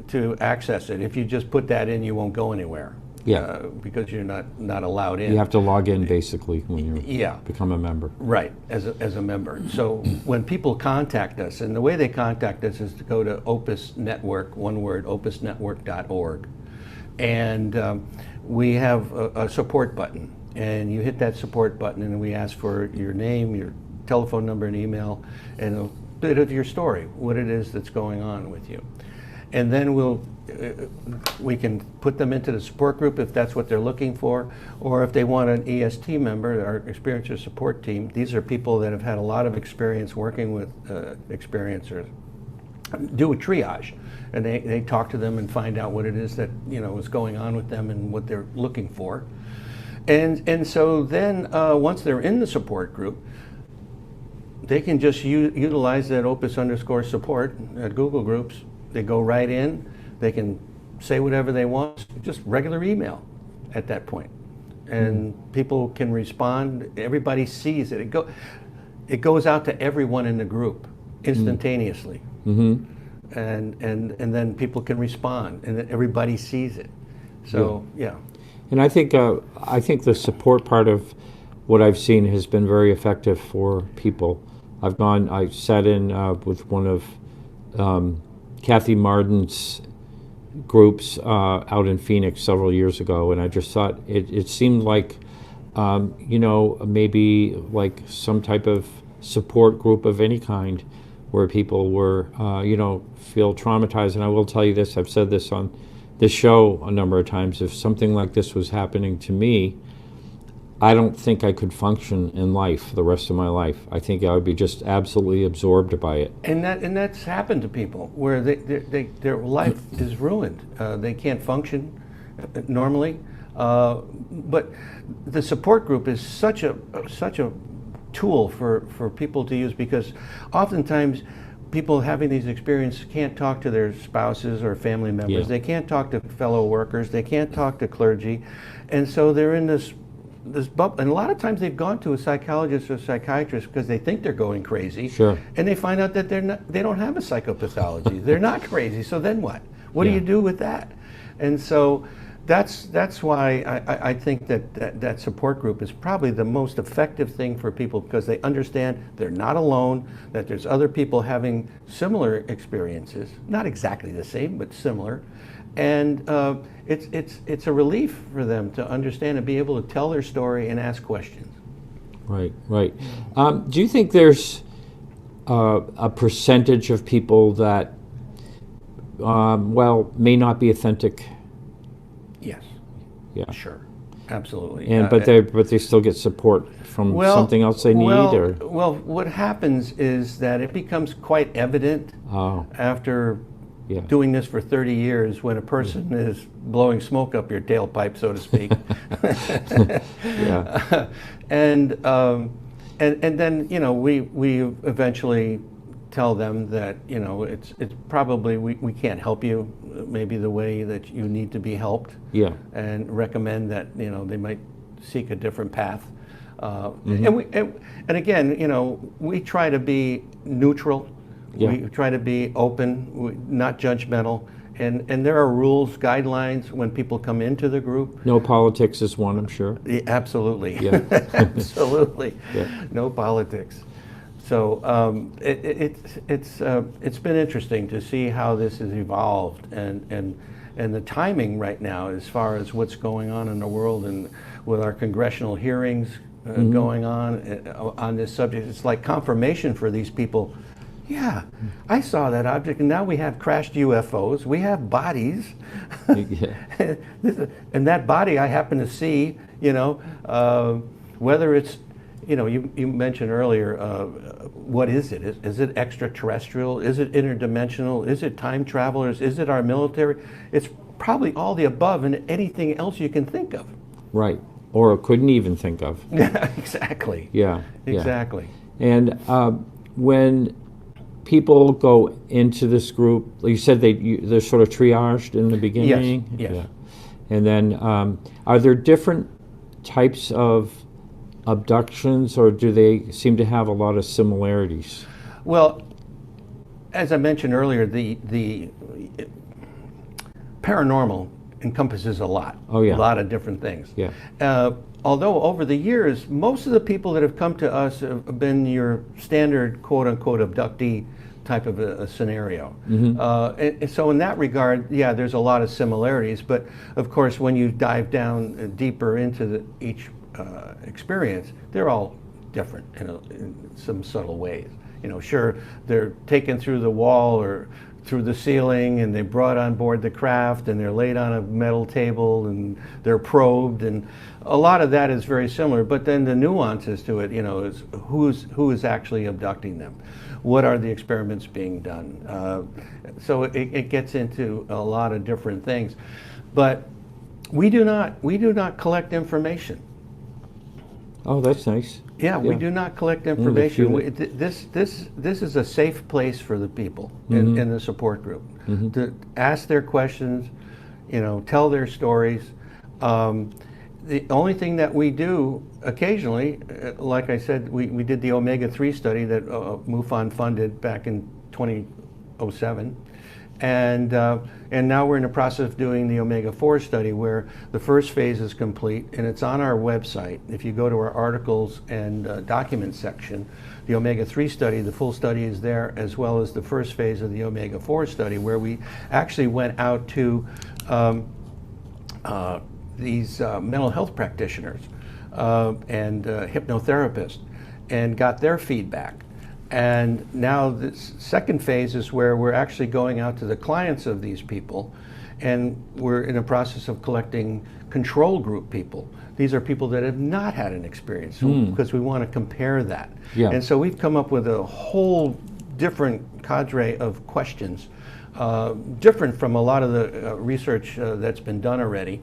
to access it. If you just put that in, you won't go anywhere. Yeah, because you're not allowed in. You have to log in basically when you become a member. Right, as a member. So when people contact us, and the way they contact us is to go to Opus Network, one word, opusnetwork.org, and we have a support button, and you hit that support button, and we ask for your name, your telephone number, and email, and a bit of your story, what it is that's going on with you, and then we can put them into the support group if that's what they're looking for, or if they want an EST member, our experiencer support team. These are people that have had a lot of experience working with experiencers. Do a triage, and they talk to them and find out what it is that, you know, is going on with them and what they're looking for. And so then once they're in the support group, they can just utilize that opus_support at Google Groups They go right in. They can say whatever they want, just regular email at that point. And people can respond. Everybody sees it. It goes out to everyone in the group instantaneously. And then people can respond, and then everybody sees it. So, yeah. And I think the support part of what I've seen has been very effective for people. I sat in with one of Kathy Marden's groups out in Phoenix several years ago, and I just thought it seemed like, maybe like some type of support group of any kind where people were, feel traumatized. And I will tell you this, I've said this on this show a number of times, if something like this was happening to me, I don't think I could function in life the rest of my life. I think I would be just absolutely absorbed by it. And that's happened to people where their life is ruined. They can't function normally. But the support group is such a tool for people to use, because oftentimes people having these experiences can't talk to their spouses or family members. Yeah. They can't talk to fellow workers. They can't talk to clergy. And so they're in this bubble. And a lot of times they've gone to a psychologist or psychiatrist because they think they're going crazy. Sure. And they find out that they don't have a psychopathology. They're not crazy. So then what? What Yeah. do you do with that? And so that's why I think that support group is probably the most effective thing for people, because they understand they're not alone, that there's other people having similar experiences, not exactly the same, but similar. And it's a relief for them to understand and be able to tell their story and ask questions. Right. Do you think there's a percentage of people that, may not be authentic? Yes. Yeah. Sure. Absolutely. And but they still get support from something else they need, or? Well, what happens is that it becomes quite evident after Yeah. doing this for 30 years when a person is blowing smoke up your tailpipe, so to speak. Yeah. And then we eventually tell them that it's probably we can't help you maybe the way that you need to be helped. Yeah. And recommend that they might seek a different path. And again, we try to be neutral. Yeah. We try to be open, not judgmental. And there are rules, guidelines when people come into the group. No politics is one, I'm sure. Yeah, absolutely. Yeah. Absolutely. Yeah. No politics. So it's been interesting to see how this has evolved, and the timing right now as far as what's going on in the world, and with our congressional hearings going on this subject. It's like confirmation for these people. Yeah, I saw that object, and now we have crashed UFOs. We have bodies, Yeah. and that body I happen to see. Whether it's, you mentioned earlier, what is it? Is it extraterrestrial? Is it interdimensional? Is it time travelers? Is it our military? It's probably all the above and anything else you can think of. Right. Or couldn't even think of. Exactly. Yeah. Exactly. And when people go into this group, like you said, they're sort of triaged in the beginning. Yes. Yeah. And then are there different types of abductions, or do they seem to have a lot of similarities? Well, as I mentioned earlier, the paranormal encompasses a lot. Oh, yeah. A lot of different things. Yeah. Although over the years, most of the people that have come to us have been your standard quote-unquote abductee type of a scenario. And so in that regard, yeah, there's a lot of similarities, but of course when you dive down deeper into each experience, they're all different in some subtle ways. Sure, they're taken through the wall or through the ceiling, and they're brought on board the craft, and they're laid on a metal table, and they're probed, and a lot of that is very similar. But then the nuances to it, is who is actually abducting them, what are the experiments being done. So it gets into a lot of different things, but we do not collect information. Oh, that's nice. Yeah, we do not collect information. feel We, this is a safe place for the people in the support group to ask their questions, tell their stories. The only thing that we do occasionally, like I said, we did the omega-3 study that MUFON funded back in 2007. And now we're in the process of doing the omega-4 study, where the first phase is complete, and it's on our website. If you go to our articles and documents section, the omega-3 study, the full study is there, as well as the first phase of the omega-4 study, where we actually went out to these mental health practitioners and hypnotherapists and got their feedback. And now this second phase is where we're actually going out to the clients of these people, and we're in a process of collecting control group people. These are people that have not had an experience, because we want to compare that. Yeah. And so we've come up with a whole different cadre of questions, different from a lot of the research that's been done already,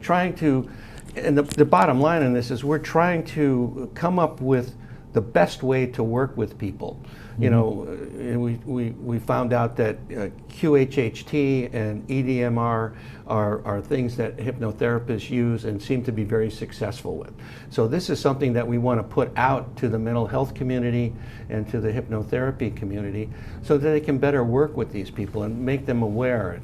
trying to, and the bottom line in this is we're trying to come up with the best way to work with people. We found out that QHHT and EDMR are things that hypnotherapists use and seem to be very successful with. So this is something that we want to put out to the mental health community and to the hypnotherapy community so that they can better work with these people and make them aware.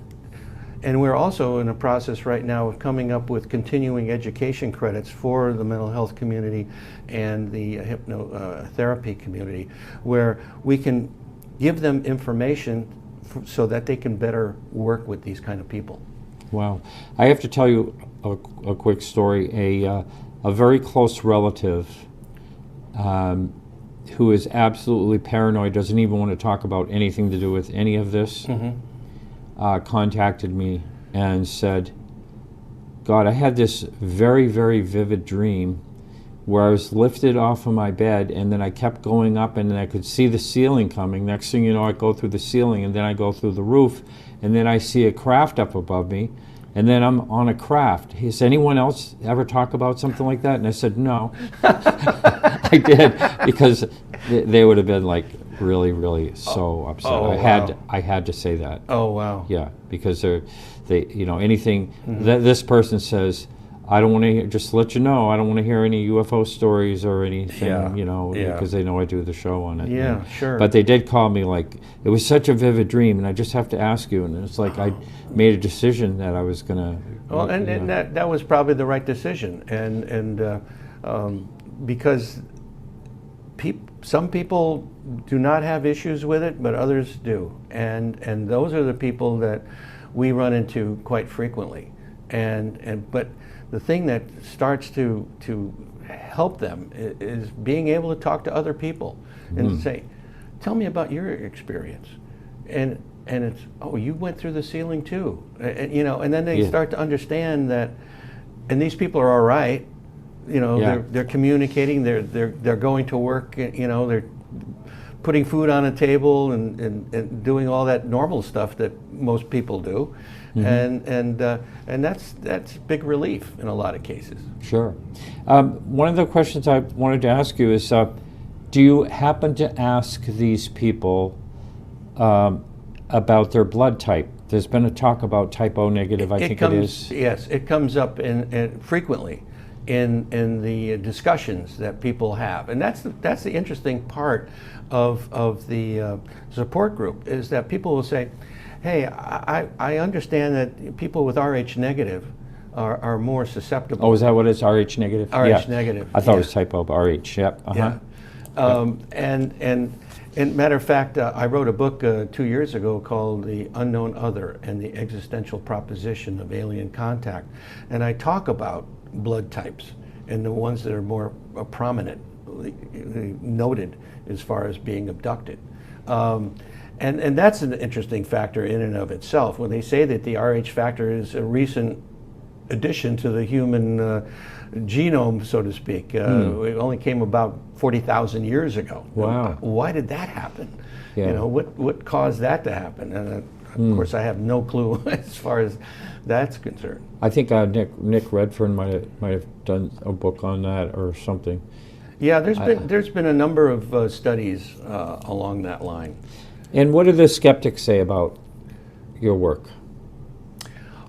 And we're also in a process right now of coming up with continuing education credits for the mental health community and the hypnotherapy community, where we can give them information so that they can better work with these kind of people. Wow. I have to tell you a quick story. A very close relative who is absolutely paranoid, doesn't even want to talk about anything to do with any of this, contacted me and said, God, I had this very, very vivid dream where I was lifted off of my bed, and then I kept going up, and then I could see the ceiling coming. Next thing you know, I go through the ceiling, and then I go through the roof, and then I see a craft up above me, and then I'm on a craft. Has anyone else ever talk about something like that? And I said, no. I did, because they would have been like really, really so upset. I had to say that. Oh, wow. Yeah, because anything that this person says, I don't want to hear, just to let you know, I don't want to hear any UFO stories or anything, because they know I do the show on it. Yeah, sure. But they did call me, like, it was such a vivid dream, and I just have to ask you. And it's like I made a decision that I was going to... Well, and that was probably the right decision. And because some people do not have issues with it, but others do. And those are the people that we run into quite frequently. But the thing that starts to help them is being able to talk to other people and say, tell me about your experience. And it's, oh, you went through the ceiling too. And then they start to understand that, and these people are all right. They're communicating, they're going to work, they're putting food on a table and doing all that normal stuff that most people do. And that's big relief in a lot of cases. Sure. One of the questions I wanted to ask you is, do you happen to ask these people about their blood type? There's been a talk about type O negative, I think it is. Yes, it comes up frequently in the discussions that people have. And that's the interesting part of the support group, is that people will say, hey, I understand that people with Rh negative are more susceptible. Oh, is that what it is, Rh negative? Rh negative. I thought it was type O, but Rh, yep. Yeah. And matter of fact, I wrote a book 2 years ago called The Unknown Other and the Existential Proposition of Alien Contact. And I talk about blood types and the ones that are more prominent, noted as far as being abducted. And that's an interesting factor in and of itself. When they say that the Rh factor is a recent addition to the human genome, so to speak, it only came about 40,000 years ago. Wow. Why did that happen? Yeah. What caused that to happen? And Of course, I have no clue as far as that's concerned. I think Nick Redfern might have done a book on that or something. Yeah, there's been a number of studies along that line. And what do the skeptics say about your work?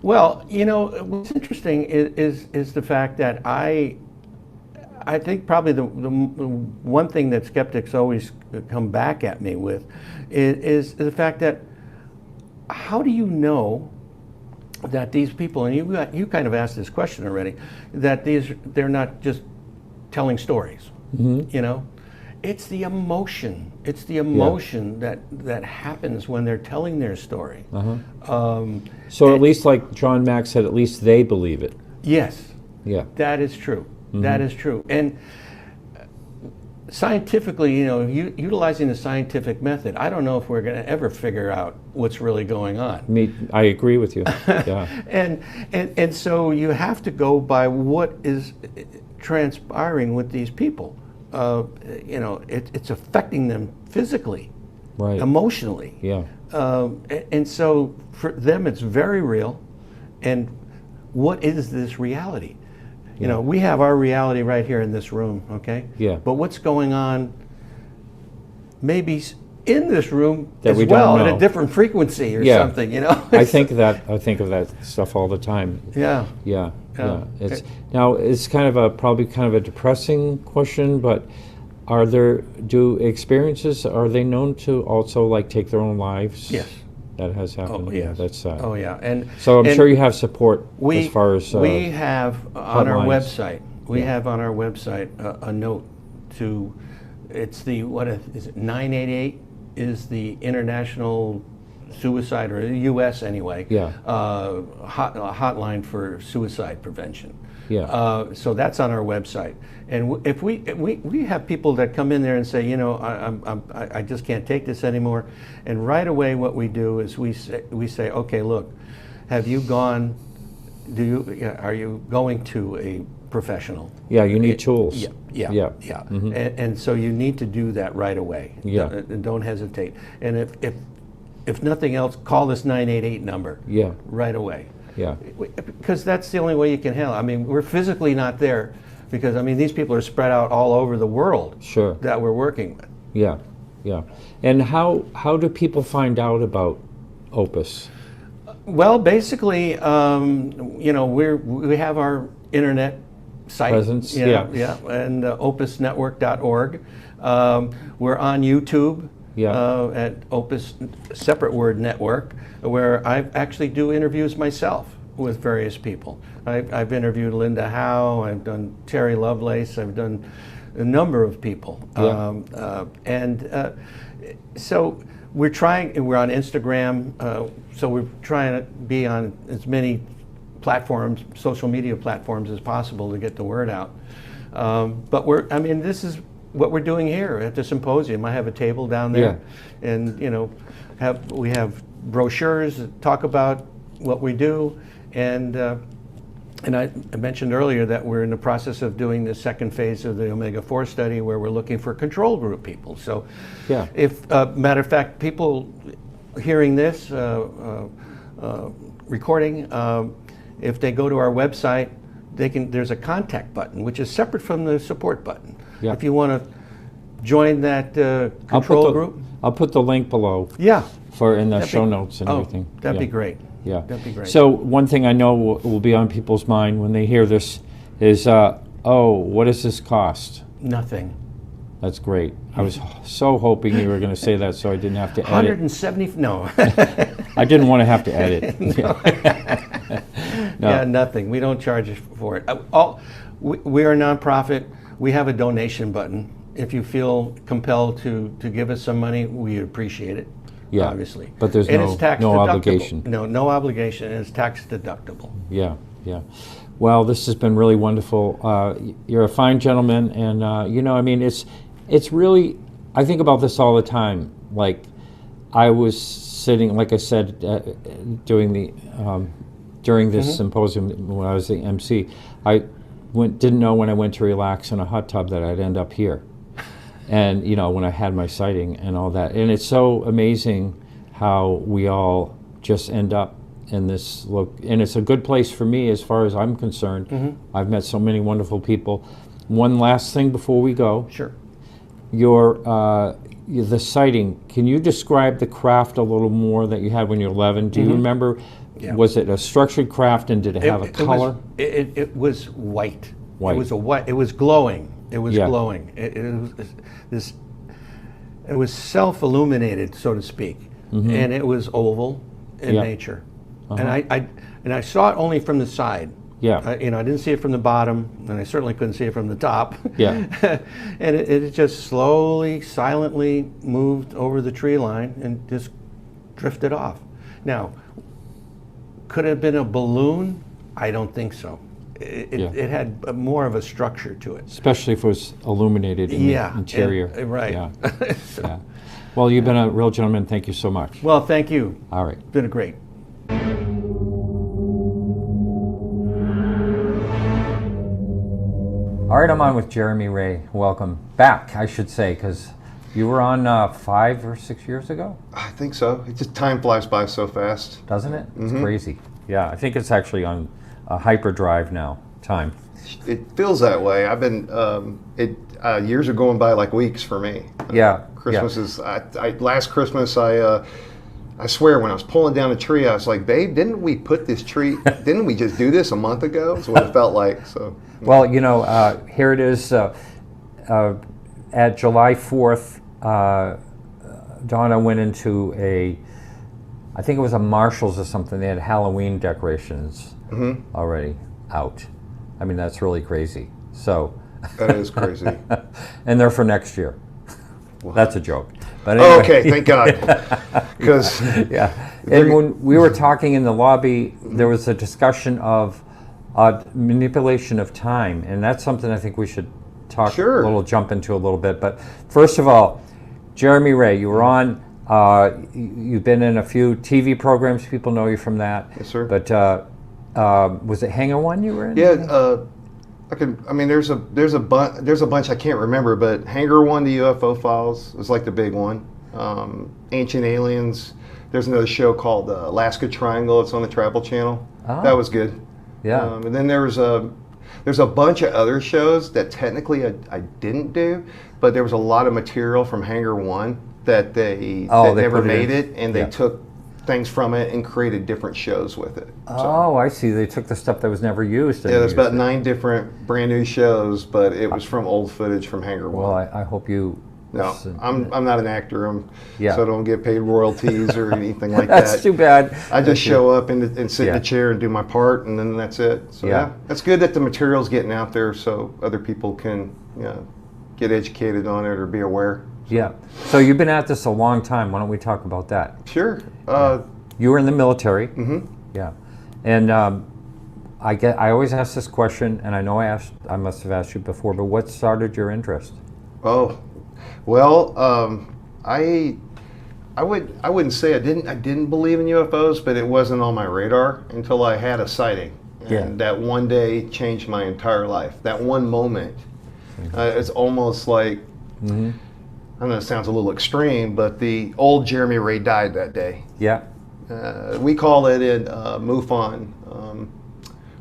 Well, you know, what's interesting is the fact that I think probably the one thing that skeptics always come back at me with is the fact that how do you know that these people, and you kind of asked this question already, that they're not just telling stories, you know? It's the emotion. It's the emotion that happens when they're telling their story. So at least, like John Mack said, at least they believe it. Yes. Yeah. That is true. That is true. And scientifically, you know, utilizing the scientific method, I don't know if we're going to ever figure out what's really going on. I agree with you. Yeah. and so you have to go by what is transpiring with these people. You know, it's affecting them physically, Right. emotionally. Yeah. And so for them, it's very real. And what is this reality? You know, we have our reality right here in this room, okay? Yeah. But what's going on maybe in this room That as we don't well at know. a different frequency or Yeah. something, you know? I think of that stuff all the time. Yeah. Yeah. Yeah. It's probably kind of a depressing question, but are they known to also like take their own lives? Yes. That has happened. Oh, Yeah, yes. that's sad. Oh, yeah. And So I'm and sure you have support we, as far as we have on our hotlines. website, a note to, it's the, is it 988 is the International Suicide, or the U.S. anyway, hotline for suicide prevention. Yeah. So that's on our website. And if we have people that come in there and say, you know, I just can't take this anymore, and right away what we do is we say, okay, look, are you going to a professional? Yeah, you need tools. Yeah. And so you need to do that right away. Yeah. Don't hesitate. And if nothing else, call this 988 number. Yeah. Right away. Yeah. Because that's the only way you can handle it. I mean, we're physically not there because, I mean, these people are spread out all over the world. Sure. That we're working with. Yeah. Yeah. And how do people find out about Opus? Well, basically, you know, we have our internet site. Presence, and opusnetwork.org. We're on YouTube. At Opus, separate word network, where I actually do interviews myself with various people. I've interviewed Linda Howe, I've done Terry Lovelace, I've done a number of people. So we're on Instagram, so we're trying to be on as many platforms, social media platforms as possible to get the word out. But this is what we're doing here at the symposium. I have a table down there, and you know, we have brochures that talk about what we do, and I mentioned earlier that we're in the process of doing the second phase of the Omega-4 study, where we're looking for control group people. So, if matter of fact, people hearing this recording, if they go to our website, there's a contact button, which is separate from the support button. Yeah. If you want to join that control group. I'll put the link below. Yeah. In the show notes and everything. That'd be great. Yeah. That'd be great. So one thing I know will be on people's mind when they hear this is, what does this cost? Nothing. That's great. I was so hoping you were going to say that, so I didn't have to edit. 170. No. I didn't want to have to edit. No. Yeah, nothing. We don't charge for it. We are a nonprofit. We have a donation button. If you feel compelled to give us some money, we appreciate it. Yeah, obviously. But there's and it's tax no deductible. obligation. No obligation, and it's tax deductible. Yeah. Well, this has been really wonderful. You're a fine gentleman, and it's really. I think about this all the time. Like, I was sitting, like I said, during this symposium when I was the MC. I didn't know when I went to relax in a hot tub that I'd end up here. And when I had my sighting and all that, and it's so amazing how we all just end up in this and it's a good place for me as far as I'm concerned. I've met so many wonderful people. One last thing before we go. Sure. The sighting, can you describe the craft a little more that you had when you were 11? Do you remember, was it a structured craft and did it have a color? It was white. White. It was glowing. It was Yeah. glowing. It was self-illuminated, so to speak, and it was oval in Yeah. nature. And I saw it only from the side. Yeah. I didn't see it from the bottom, and I certainly couldn't see it from the top. Yeah. And it just slowly, silently moved over the tree line and just drifted off. Now, could it have been a balloon? I don't think so. It had more of a structure to it. Especially if it was illuminated in the interior. Right. Yeah. Yeah. Well, you've been a real gentleman. Thank you so much. Well, thank you. All right. It's been great. All right, I'm on with Jeremy Ray. Welcome back, I should say, because you were on 5 or 6 years ago, I think so. It just time flies by so fast. doesn't it? It's crazy. Yeah, I think it's actually on hyperdrive now, time. It feels that way. I've been years are going by like weeks for me. Yeah. Christmas is. Last Christmas I swear when I was pulling down a tree I was like, babe, didn't we put this tree? Didn't we just do this a month ago? That's what it felt like. So. Well, here it is at July 4th. Donna went into I think it was a Marshall's or something. They had Halloween decorations already out. I mean, that's really crazy. So. That is crazy. And they're for next year. That's a joke. But anyway. Okay, thank God. Because yeah. And when we were talking in the lobby, there was a discussion of manipulation of time, and that's something I think we should jump into a little bit. But first of all, Jeremy Ray, you were on. You've been in a few TV programs. People know you from that. Yes, sir. But was it Hangar One you were in? yeah, there's a bunch I can't remember, but Hangar One, the UFO Files was like the big one. Ancient Aliens. There's another show called Alaska Triangle. It's on the Travel Channel. Oh. That was good. Yeah. And then there's a bunch of other shows that technically I didn't do, but there was a lot of material from Hangar One that they never made it, and they took things from it and created different shows with it. Oh, I see. They took the stuff that was never used. Yeah, there's about 9 different brand new shows, but it was from old footage from Hangar One. Well, I hope you. No, I'm not an actor, Yeah. so I don't get paid royalties or anything like that. That's too bad. I just show up and sit in the chair and do my part, and then that's it. So Yeah. that's good that the material's getting out there so other people can get educated on it or be aware. Yeah. So you've been at this a long time. Why don't we talk about that? Sure. You were in the military. Mm-hmm. Yeah. And I always ask this question, and I know I must have asked you before, but what started your interest? Oh, well, I wouldn't say I didn't believe in UFOs, but it wasn't on my radar until I had a sighting, and that one day changed my entire life. That one moment, it's almost like I know it sounds a little extreme, but the old Jeremy Ray died that day. Yeah. We call it in MUFON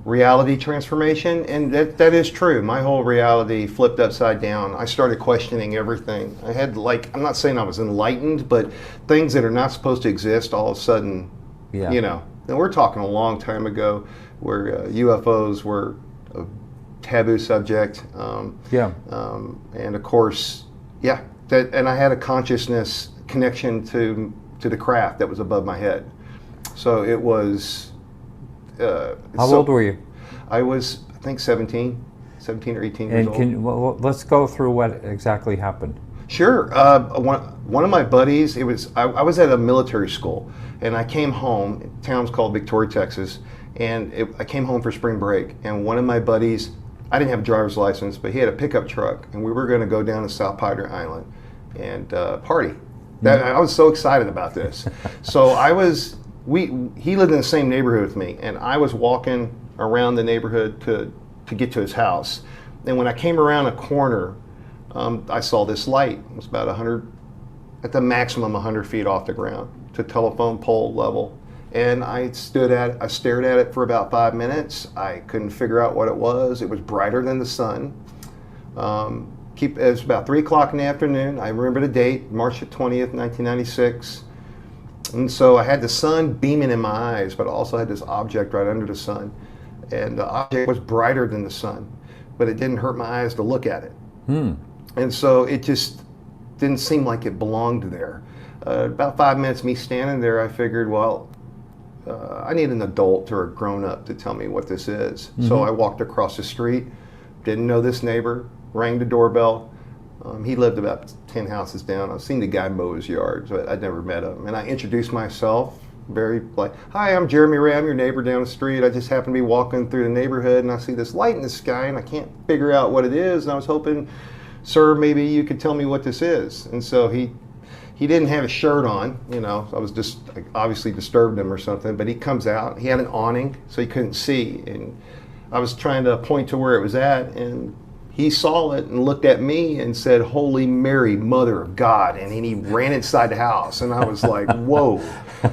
reality transformation, and that is true. My whole reality flipped upside down. I started questioning everything. I had I'm not saying I was enlightened, but things that are not supposed to exist all of a sudden, and we're talking a long time ago where UFOs were a taboo subject. And of course, and I had a consciousness connection to the craft that was above my head. So it was. How old were you? I was, I think, 17 or 18 years old. Let's go through what exactly happened. Sure. One of my buddies, I was at a military school, and I came home. The town's called Victoria, Texas, and I came home for spring break. And one of my buddies, I didn't have a driver's license, but he had a pickup truck, and we were going to go down to South Padre Island and party. I was so excited about this. So he lived in the same neighborhood with me, and I was walking around the neighborhood to get to his house. And when I came around a corner, I saw this light. It was about 100, at the maximum 100 feet off the ground, to telephone pole level. And I stared at it for about 5 minutes. I couldn't figure out what it was. It was brighter than the sun. It was about 3 o'clock in the afternoon. I remember the date, March 20th, 1996. And so I had the sun beaming in my eyes, but I also had this object right under the sun. And the object was brighter than the sun, but it didn't hurt my eyes to look at it. And so it just didn't seem like it belonged there. About 5 minutes me standing there, I figured, well, I need an adult or a grown-up to tell me what this is. So I walked across the street, didn't know this neighbor, rang the doorbell. He lived about 10 houses down. I've seen the guy mow his yard, but I'd never met him. And I introduced myself, very like, hi, I'm Jeremy Ray, I'm your neighbor down the street. I just happen to be walking through the neighborhood and I see this light in the sky and I can't figure out what it is. And I was hoping, sir, maybe you could tell me what this is. And so he didn't have a shirt on, you know, I was just obviously disturbed him or something, but he comes out, he had an awning so he couldn't see. And I was trying to point to where it was at, and he saw it and looked at me and said, Holy Mary, Mother of God. And he ran inside the house. And I was like, whoa,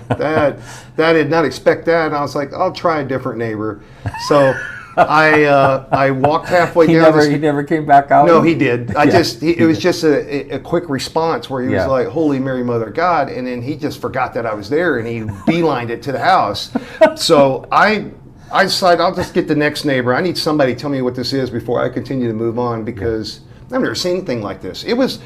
that did not expect that. And I was like, I'll try a different neighbor. So I walked halfway down. He never came back out? No, he did. It was just a quick response where he was like, Holy Mary, Mother of God. And then he just forgot that I was there and he beelined it to the house. So I decided I'll just get the next neighbor. I need somebody to tell me what this is before I continue to move on, because I've never seen anything like this. It was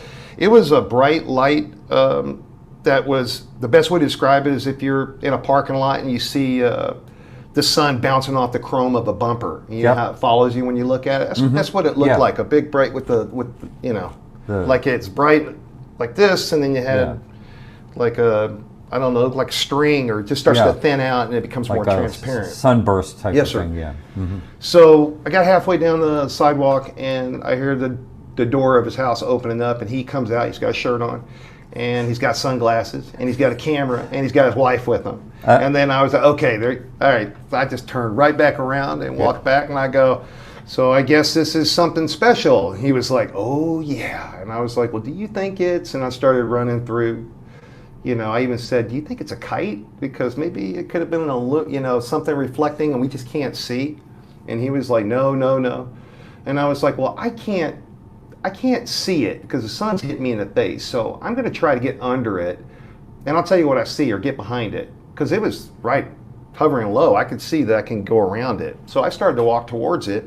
a bright light that was, the best way to describe it is if you're in a parking lot and you see the sun bouncing off the chrome of a bumper. You know how it follows you when you look at it? That's what it looked like, a big bright with the you know, like it's bright like this, and then you had like a, I don't know, like a string, or it just starts to thin out and it becomes like more transparent. Sunburst type of thing, So I got halfway down the sidewalk and I hear the door of his house opening up, and he comes out, he's got a shirt on, and he's got sunglasses, and he's got a camera, and he's got his wife with him. And then I was like, okay, all right. I just turned right back around and walked back, and I go, so I guess this is something special. He was like, oh yeah. And I was like, well, do you think it's, and I started running through, you know, I even said, do you think it's a kite? Because maybe it could have been something reflecting and we just can't see. And he was like, no. And I was like, well, I can't see it because the sun's hitting me in the face. So I'm going to try to get under it, and I'll tell you what I see, or get behind it, because it was right hovering low. I could see that I can go around it. So I started to walk towards it.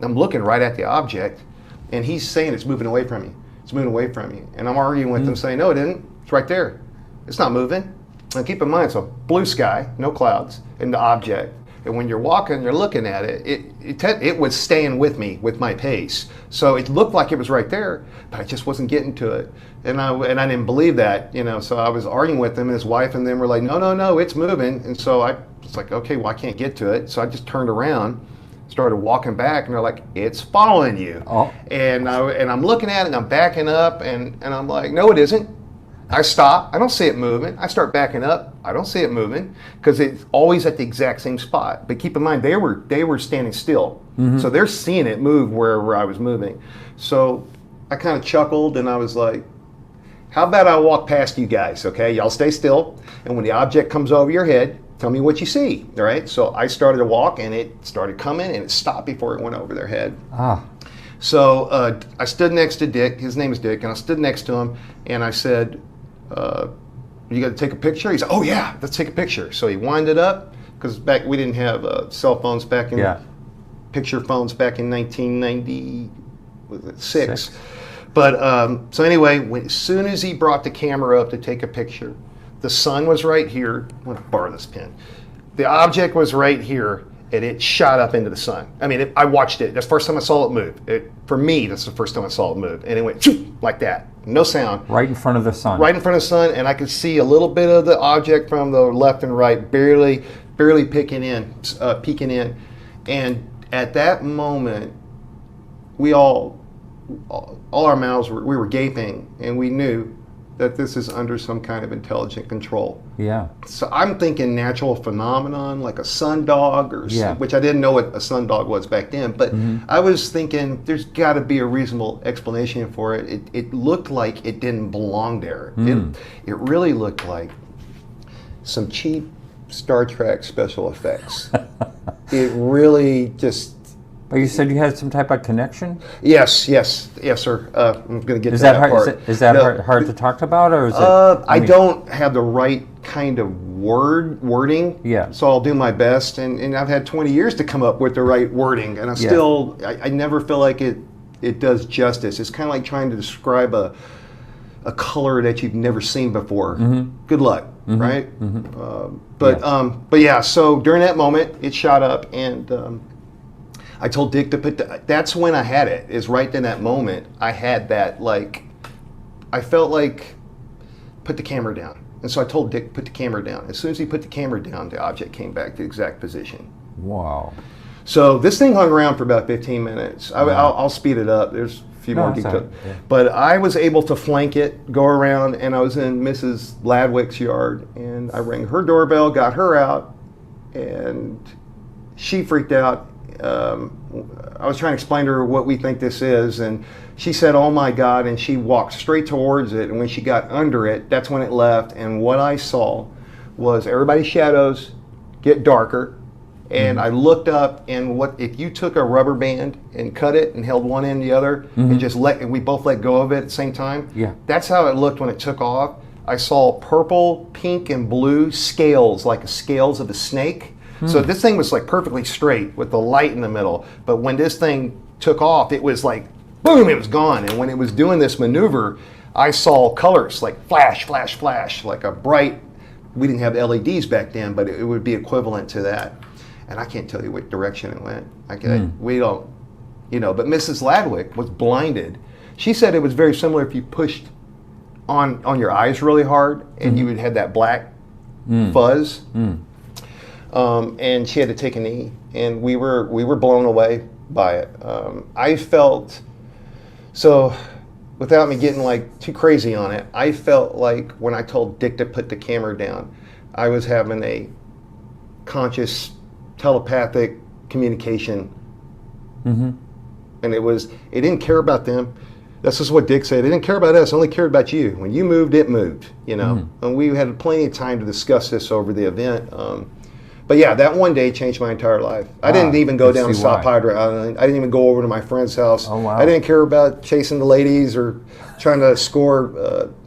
I'm looking right at the object, and he's saying it's moving away from me. It's moving away from you. And I'm arguing with him, saying, no, it isn't. It's right there. It's not moving. And keep in mind, it's a blue sky, no clouds, and the object. And when you're walking, you're looking at it, it was staying with me, with my pace. So it looked like it was right there, but I just wasn't getting to it. And I didn't believe that, you know, so I was arguing with him, and his wife and them were like, no, it's moving. And so I was like, okay, well, I can't get to it. So I just turned around, started walking back, and they're like, it's following you. And I'm looking at it, and I'm backing up, and I'm like, no, it isn't. I stop, I don't see it moving. I start backing up, I don't see it moving, because it's always at the exact same spot. But keep in mind, they were standing still. So they're seeing it move wherever I was moving. So I kind of chuckled, and I was like, how about I walk past you guys, okay? Y'all stay still, and when the object comes over your head, tell me what you see, all right? So I started to walk, and it started coming, and it stopped before it went over their head. So I stood next to Dick, his name is Dick, and I stood next to him, and I said, you got to take a picture? He said, oh yeah, let's take a picture. So he wound it up, because back we didn't have cell phones back in, picture phones back in 1996. But so anyway, as soon as he brought the camera up to take a picture, the sun was right here. I'm going to borrow this pen. The object was right here, and it shot up into the sun. I mean, I watched it. That's the first time I saw it move. For me, that's the first time I saw it move. And it went like that. No sound. Right in front of the sun. Right in front of the sun, and I could see a little bit of the object from the left and right, barely peeking in. And at that moment, we all our mouths we were gaping, and we knew that this is under some kind of intelligent control. So I'm thinking natural phenomenon, like a sundog, which I didn't know what a sundog was back then, but I was thinking there's got to be a reasonable explanation for it. It looked like it didn't belong there. It really looked like some cheap Star Trek special effects. It really just... But you said you had some type of connection? Yes, sir. I'm going to get Is to that that hard? part. Is that No, hard to talk about, or is it? I don't have the right kind of wording. Yeah. So I'll do my best, and I've had 20 years to come up with the right wording, and I never feel like it does justice. It's kind of like trying to describe a color that you've never seen before. Mm-hmm. Good luck, Mm-hmm. right? Mm-hmm. But yeah. So during that moment, it shot up, and I told Dick to that's when I had it, is right in that moment. I had that, like, I felt like, put the camera down. And so I told Dick, put the camera down. As soon as he put the camera down, the object came back to the exact position. Wow. So this thing hung around for about 15 minutes. I'll speed it up. There's a few more it's details. all right. Yeah. But I was able to flank it, go around, and I was in Mrs. Ladwick's yard, and I rang her doorbell, got her out, and she freaked out. I was trying to explain to her what we think this is, and she said, "Oh my God," and she walked straight towards it, and when she got under it, that's when it left, and what I saw was everybody's shadows get darker, and I looked up, and what if you took a rubber band and cut it and held one end the other, and just and we both let go of it at the same time? Yeah. That's how it looked when it took off. I saw purple, pink, and blue scales, like the scales of a snake. So this thing was like perfectly straight with the light in the middle. But when this thing took off, it was like, boom, it was gone. And when it was doing this maneuver, I saw colors like flash, flash, flash, like a bright, we didn't have LEDs back then, but it would be equivalent to that. And I can't tell you what direction it went. We don't, but Mrs. Ladwick was blinded. She said it was very similar if you pushed on your eyes really hard and you would have that black fuzz. And she had to take a knee, and we were blown away by it. I felt, so without me getting like too crazy on it, I felt like when I told Dick to put the camera down, I was having a conscious telepathic communication. And it didn't care about them. This is what Dick said. It didn't care about us, it only cared about you. When you moved, it moved, And we had plenty of time to discuss this over the event. But yeah, that one day changed my entire life. I didn't even go down to South Padre Island. I didn't even go over to my friend's house. Oh, wow. I didn't care about chasing the ladies or trying to score,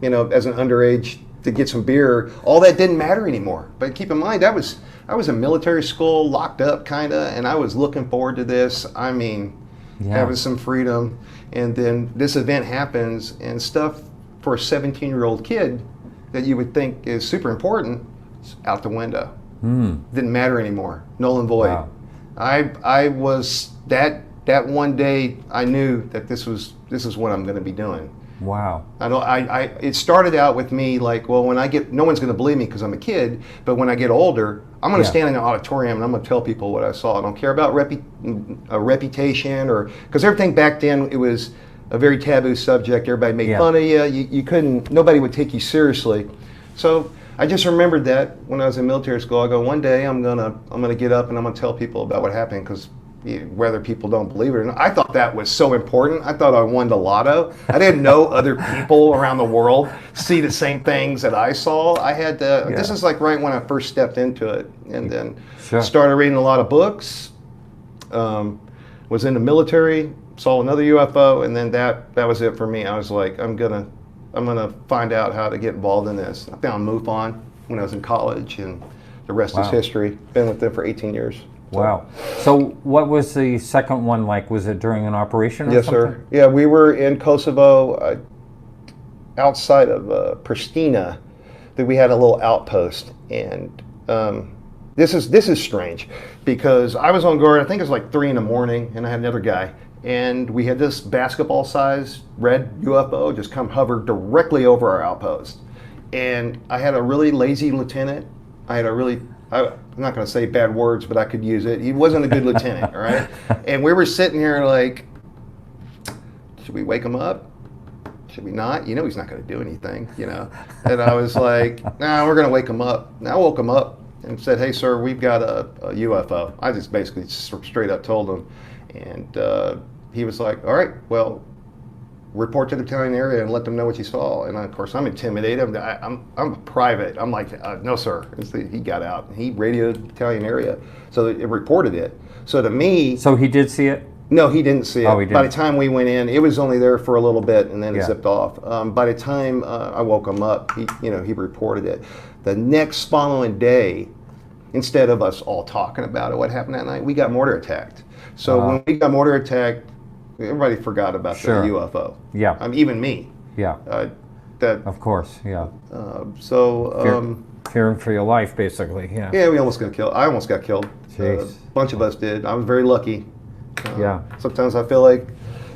as an underage to get some beer. All that didn't matter anymore. But keep in mind, I was in military school, locked up kind of, and I was looking forward to this. I mean, having some freedom. And then this event happens, and stuff for a 17-year-old kid that you would think is super important is out the window. Didn't matter anymore. Null and void. Wow. I was that one day I knew that this is what I'm going to be doing. Wow. It started out with me like, well, when I get, no one's going to believe me because I'm a kid, but when I get older, I'm going to stand in an auditorium and I'm going to tell people what I saw. I don't care about a reputation or, because everything back then, it was a very taboo subject. Everybody made fun of you. You couldn't, nobody would take you seriously. So I just remembered that when I was in military school. I go, one day I'm gonna get up and I'm gonna tell people about what happened, because whether people don't believe it or not, I thought that was so important. I thought I won the lotto. I didn't know other people around the world see the same things that I saw. I had to. This is like right when I first stepped into it, and then started reading a lot of books. Was in the military, saw another UFO, and then that was it for me. I was like, I'm gonna find out how to get involved in this. I found MUFON when I was in college, and the rest is history. Been with them for 18 years. Wow. So what was the second one like? Was it during an operation or something? Yes, sir. Yeah, we were in Kosovo, outside of Pristina. That we had a little outpost, and this is strange, because I was on guard. I think it was like 3 in the morning, and I had another guy. And we had this basketball-sized red UFO just come hover directly over our outpost. And I had a really lazy lieutenant. I'm not going to say bad words, but I could use it. He wasn't a good lieutenant, all right? And we were sitting here like, should we wake him up? Should we not? He's not going to do anything, And I was like, nah, we're going to wake him up. And I woke him up and said, hey, sir, we've got a UFO. I just basically straight up told him. And he was like, all right, well, report to the battalion area and let them know what you saw. And of course, I'm intimidated. I'm a private. I'm like, no, sir. He got out. He radioed the battalion area, so it reported it. So to me, So he did see it? no, he didn't see it. Oh, he By the didn't. time we went in, it was only there for a little bit, and then it Yeah. zipped off. By the time I woke him up, he reported it. The next following day, instead of us all talking about it, what happened that night, we got mortar attacked. So when we got mortar attacked, everybody forgot about Sure. the UFO. Yeah. Even me. Yeah, That of course, yeah. Fearing for your life, basically, yeah. yeah, we almost got killed. I almost got killed. Jeez. A bunch of us did. I was very lucky. Yeah. Sometimes I feel like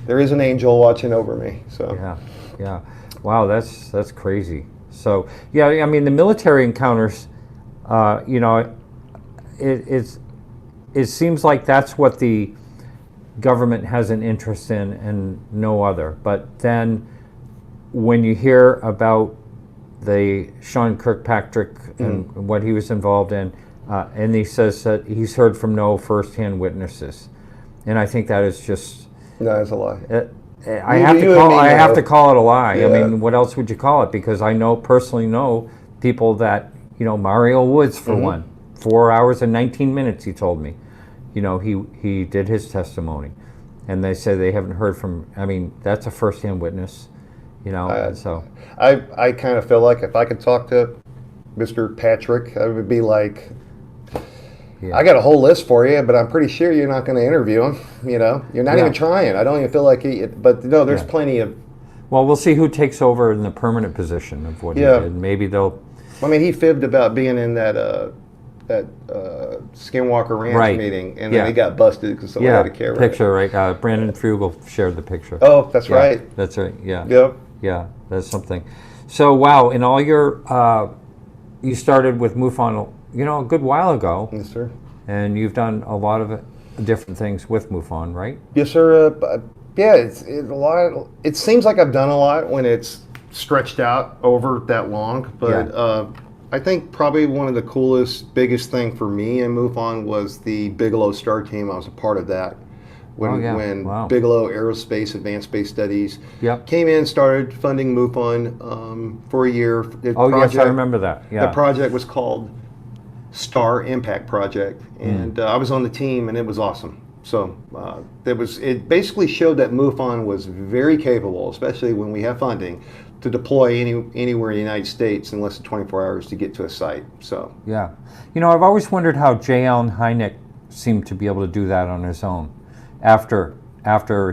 there is an angel watching over me. So Yeah, yeah. Wow, that's crazy. So, yeah, I mean, the military encounters, you know, it seems like that's what the government has an interest in and no other. But then when you hear about the Sean Kirkpatrick and what he was involved in, and he says that he's heard from no firsthand witnesses. And I think that is just... no, that's a lie. I have to call it a lie. Yeah. I mean, what else would you call it? Because I personally know people that, you know, Mario Woods for one, 4 hours and 19 minutes, he told me. You know, he did his testimony. And they say they haven't heard from, I mean, that's a first-hand witness, you know, and so. I kind of feel like if I could talk to Mr. Patrick, I would be like, Yeah. I got a whole list for you, but I'm pretty sure you're not going to interview him. You know, you're not Yeah. even trying. I don't even feel like but no, there's plenty of. Well, we'll see who takes over in the permanent position of what Yeah. he did. Maybe they'll... I mean, he fibbed about being in that Skinwalker Ranch Right. meeting, and Yeah. then he got busted because somebody had a camera. picture, right? Brandon Fugel shared the picture. Oh, that's Yeah, right. That's right, yeah. Yep. Yeah, that's something. So, wow, in all your... you started with MUFON, you know, a good while ago. Yes, sir. And you've done a lot of different things with MUFON, right? Yes, sir. Yeah, it's a lot. It seems like I've done a lot when it's stretched out over that long. But I think probably one of the coolest, biggest thing for me in MUFON was the Bigelow Star Team. I was a part of that. When Wow. Bigelow Aerospace Advanced Space Studies Yep. came in, started funding MUFON for a year. Yes, I remember that. Yeah. The project was called Star Impact Project, and I was on the team, and it was awesome. So it basically showed that MUFON was very capable, especially when we have funding, to deploy anywhere in the United States in less than 24 hours to get to a site. So Yeah. You know, I've always wondered how J. Allen Hynek seemed to be able to do that on his own after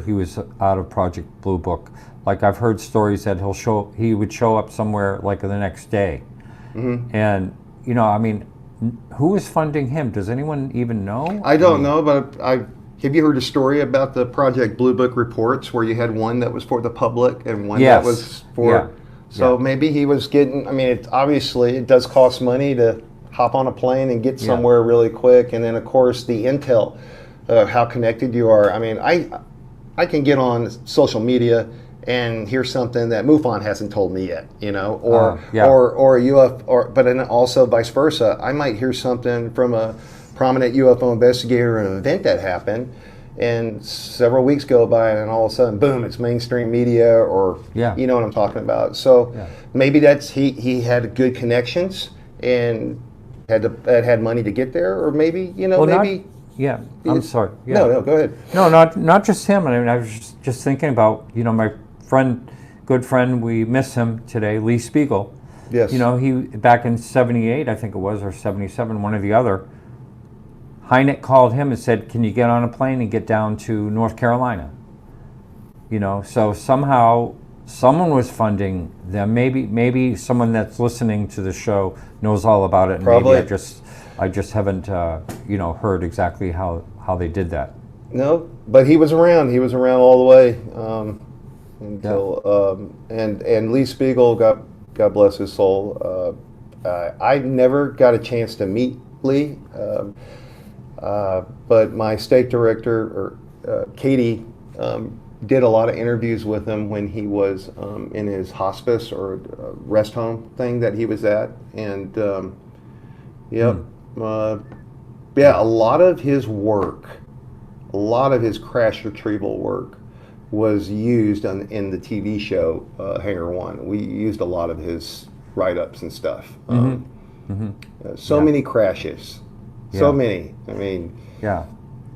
he was out of Project Blue Book. Like, I've heard stories that he would show up somewhere like the next day. And, you know, I mean, who is funding him? Does anyone even know? I don't know, but have you heard a story about the Project Blue Book reports where you had one that was for the public and one that was for... Yeah. So maybe he was getting... I mean, obviously, it does cost money to hop on a plane and get somewhere really quick. And then, of course, the intel, how connected you are. I mean, I can get on social media and hear something that MUFON hasn't told me yet, you know, or a UFO, but then also vice versa. I might hear something from a prominent UFO investigator in an event that happened, and several weeks go by, and then all of a sudden, boom, it's mainstream media, or you know what I'm talking about. So maybe that's he had good connections and had money to get there, or maybe I'm sorry. Yeah. No, go ahead. No, not just him. I mean, I was just thinking about, you know, my good friend, we miss him today, Lee Spiegel. Yes. You know, he, back in 78, I think it was, or 77, one or the other, Hynek called him and said, can you get on a plane and get down to North Carolina? You know, so somehow someone was funding them. Maybe someone that's listening to the show knows all about it. And Probably. Maybe I just haven't, you know, heard exactly how they did that. No, but he was around. He was around all the way until and Lee Spiegel, God bless his soul. I never got a chance to meet Lee, but my state director, Katie, did a lot of interviews with him when he was in his hospice or rest home thing that he was at, and a lot of his work, a lot of his crash retrieval work was used in the TV show Hangar One. We used a lot of his write-ups and stuff. So many crashes, so many. I mean, yeah,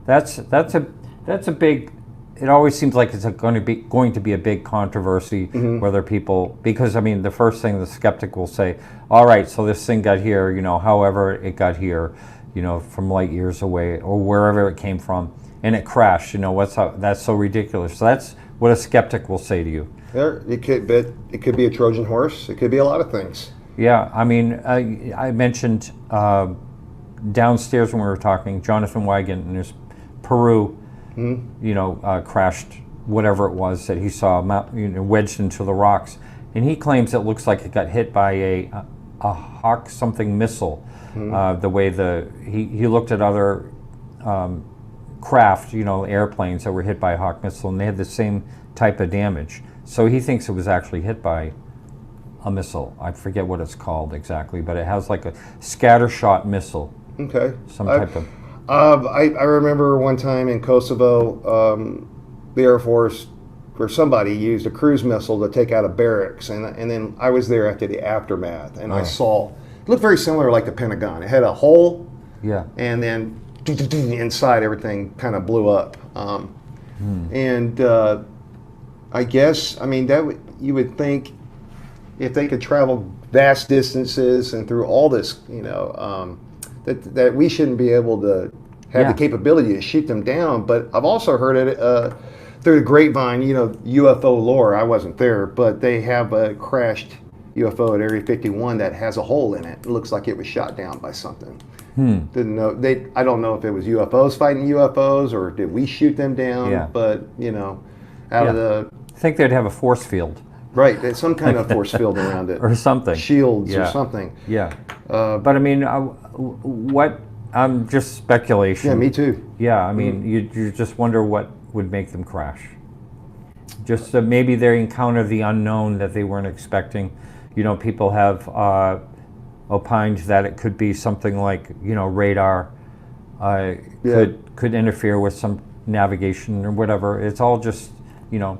that's a big. It always seems like it's going to be a big controversy whether people, because I mean the first thing the skeptic will say, all right, so this thing got here, you know, however it got here, you know, from light years away or wherever it came from, and it crashed. You know, that's so ridiculous. So that's what a skeptic will say to you. it could be a Trojan horse. It could be a lot of things. Yeah, I mean, I mentioned downstairs when we were talking, Jonathan Wygant in his Peru, you know, crashed whatever it was that he saw, you know, wedged into the rocks, and he claims it looks like it got hit by a Hawk something missile. The way he looked at other craft, you know, airplanes that were hit by a Hawk missile, and they had the same type of damage. So he thinks it was actually hit by a missile. I forget what it's called exactly, but it has like a scatter shot missile. Okay. Some type of. I remember one time in Kosovo, the Air Force or somebody used a cruise missile to take out a barracks, and then I was there after the aftermath, and I saw it looked very similar like the Pentagon. It had a hole, and then inside everything kind of blew up, and I guess you would think if they could travel vast distances and through all this, you know, that we shouldn't be able to have the capability to shoot them down. But I've also heard it through the grapevine, you know, UFO lore. I wasn't there, but they have a crashed UFO at Area 51 that has a hole in it. It looks like it was shot down by something. Didn't know. I don't know if it was UFOs fighting UFOs or did we shoot them down. But you know, out of I think they'd have a force field. Right, there's some kind of force field around it. Or something. Shields or something. Yeah. But I mean, just speculation. Yeah, me too. Yeah, I mean, you just wonder what would make them crash. Just maybe they encounter the unknown that they weren't expecting. You know, people have opined that it could be something like, you know, radar could interfere with some navigation or whatever. It's all just, you know,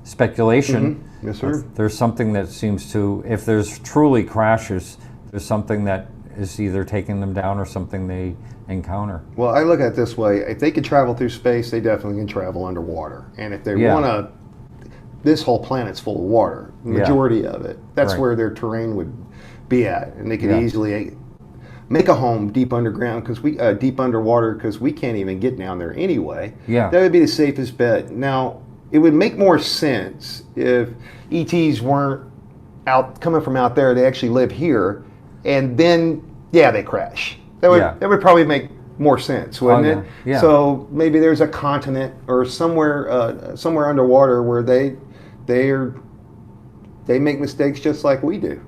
speculation. Yes, sir. There's something that seems to, if there's truly crashes, there's something that is either taking them down or something they encounter. Well, I look at it this way. If they could travel through space, they definitely can travel underwater. And if they want to, this whole planet's full of water, the majority of it. That's where their terrain would be at. And they could easily make a home deep underground, deep underwater, because we can't even get down there anyway. Yeah. That would be the safest bet. Now, it would make more sense if ETs weren't coming from out there, they actually live here, and then they crash. That would probably make more sense, wouldn't it? Yeah. So maybe there's a continent or somewhere underwater where they make mistakes just like we do.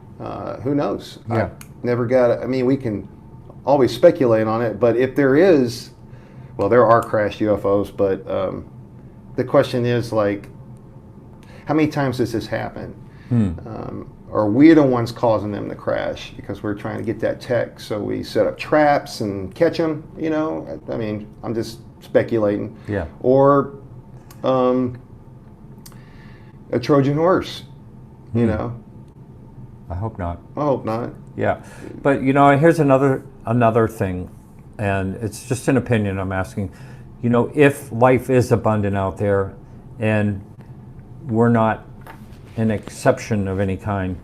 Who knows? Yeah. We can always speculate on it, but if there is, well, there are crashed UFOs, but the question is, like, how many times does this happen? Are we the ones causing them to crash because we're trying to get that tech, so we set up traps and catch them, you know? I mean, I'm just speculating. Yeah. Or a Trojan horse, you know? I hope not. I hope not. Yeah. But, you know, here's another thing, and it's just an opinion I'm asking. You know, if life is abundant out there and we're not an exception of any kind,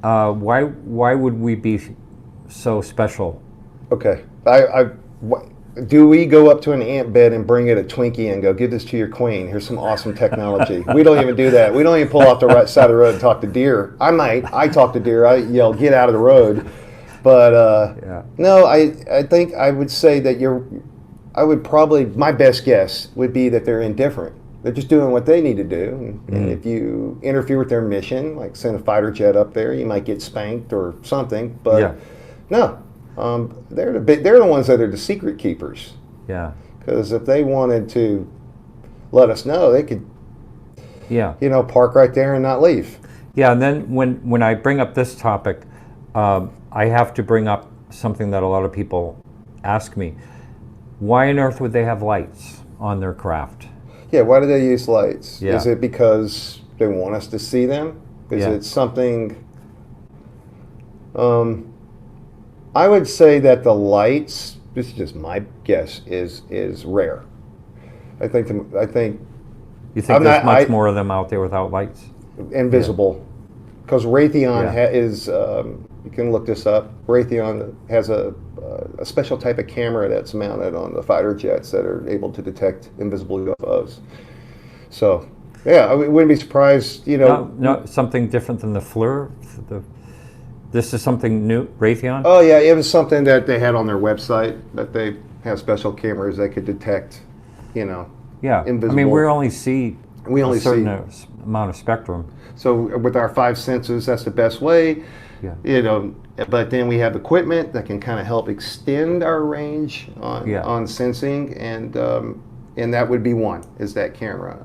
why would we be so special? Okay. Do we go up to an ant bed and bring it a Twinkie and go, give this to your queen, here's some awesome technology? We don't even do that. We don't even pull off the right side of the road and talk to deer. I talk to deer. I yell, get out of the road. But no, I think I would say that my best guess would be that they're indifferent. They're just doing what they need to do. And if you interfere with their mission, like send a fighter jet up there, you might get spanked or something. But no, they're the ones that are the secret keepers. Yeah. Because if they wanted to let us know, they could, park right there and not leave. Yeah, and then when I bring up this topic, I have to bring up something that a lot of people ask me. Why on earth would they have lights on their craft? Yeah, why do they use lights? Yeah. Is it because they want us to see them? Is Yeah. it something? I would say that the lights, this is just my guess, is rare. I think You think I'm there's not- much I- more of them out there without lights? invisible, because Raytheon Yeah. is. You can look this up. Raytheon has a special type of camera that's mounted on the fighter jets that are able to detect invisible UFOs. So, yeah, I wouldn't be surprised. No, something different than the FLIR. This is something new, Raytheon. Oh yeah, it was something that they had on their website that they have special cameras that could detect. Yeah, invisible. I mean, we only see We only a certain see. amount of spectrum. So with our 5 senses, that's the best way. Yeah. But then we have equipment that can kind of help extend our range on sensing, and that would be one, is that camera.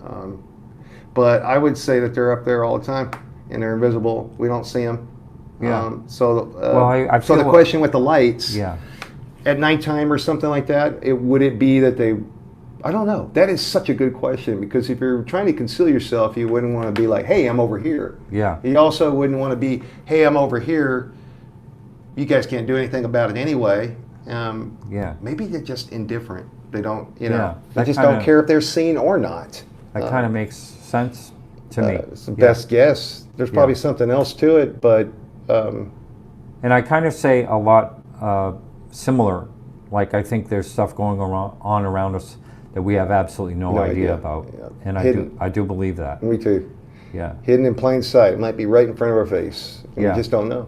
But I would say that they're up there all the time, and they're invisible. We don't see them. Yeah. So I so the feel- question with the lights Yeah. at nighttime or something like that, would it be that they? I don't know. That is such a good question, because if you're trying to conceal yourself, you wouldn't want to be like, "Hey, I'm over here." Yeah. You also wouldn't want to be, "Hey, I'm over here. You guys can't do anything about it anyway." Yeah. Maybe they're just indifferent. They don't, Yeah, they that just kinda- don't care if they're seen or not. That kind of makes sense to me. It's the Yeah. best guess. There's probably something else to it, but And I kind of say a lot similar. Like, I think there's stuff going on around us that we have absolutely no idea about, Yeah. and Hidden. I do believe that. me too. Yeah. Hidden in plain sight. It might be right in front of our face. And Yeah. We just don't know.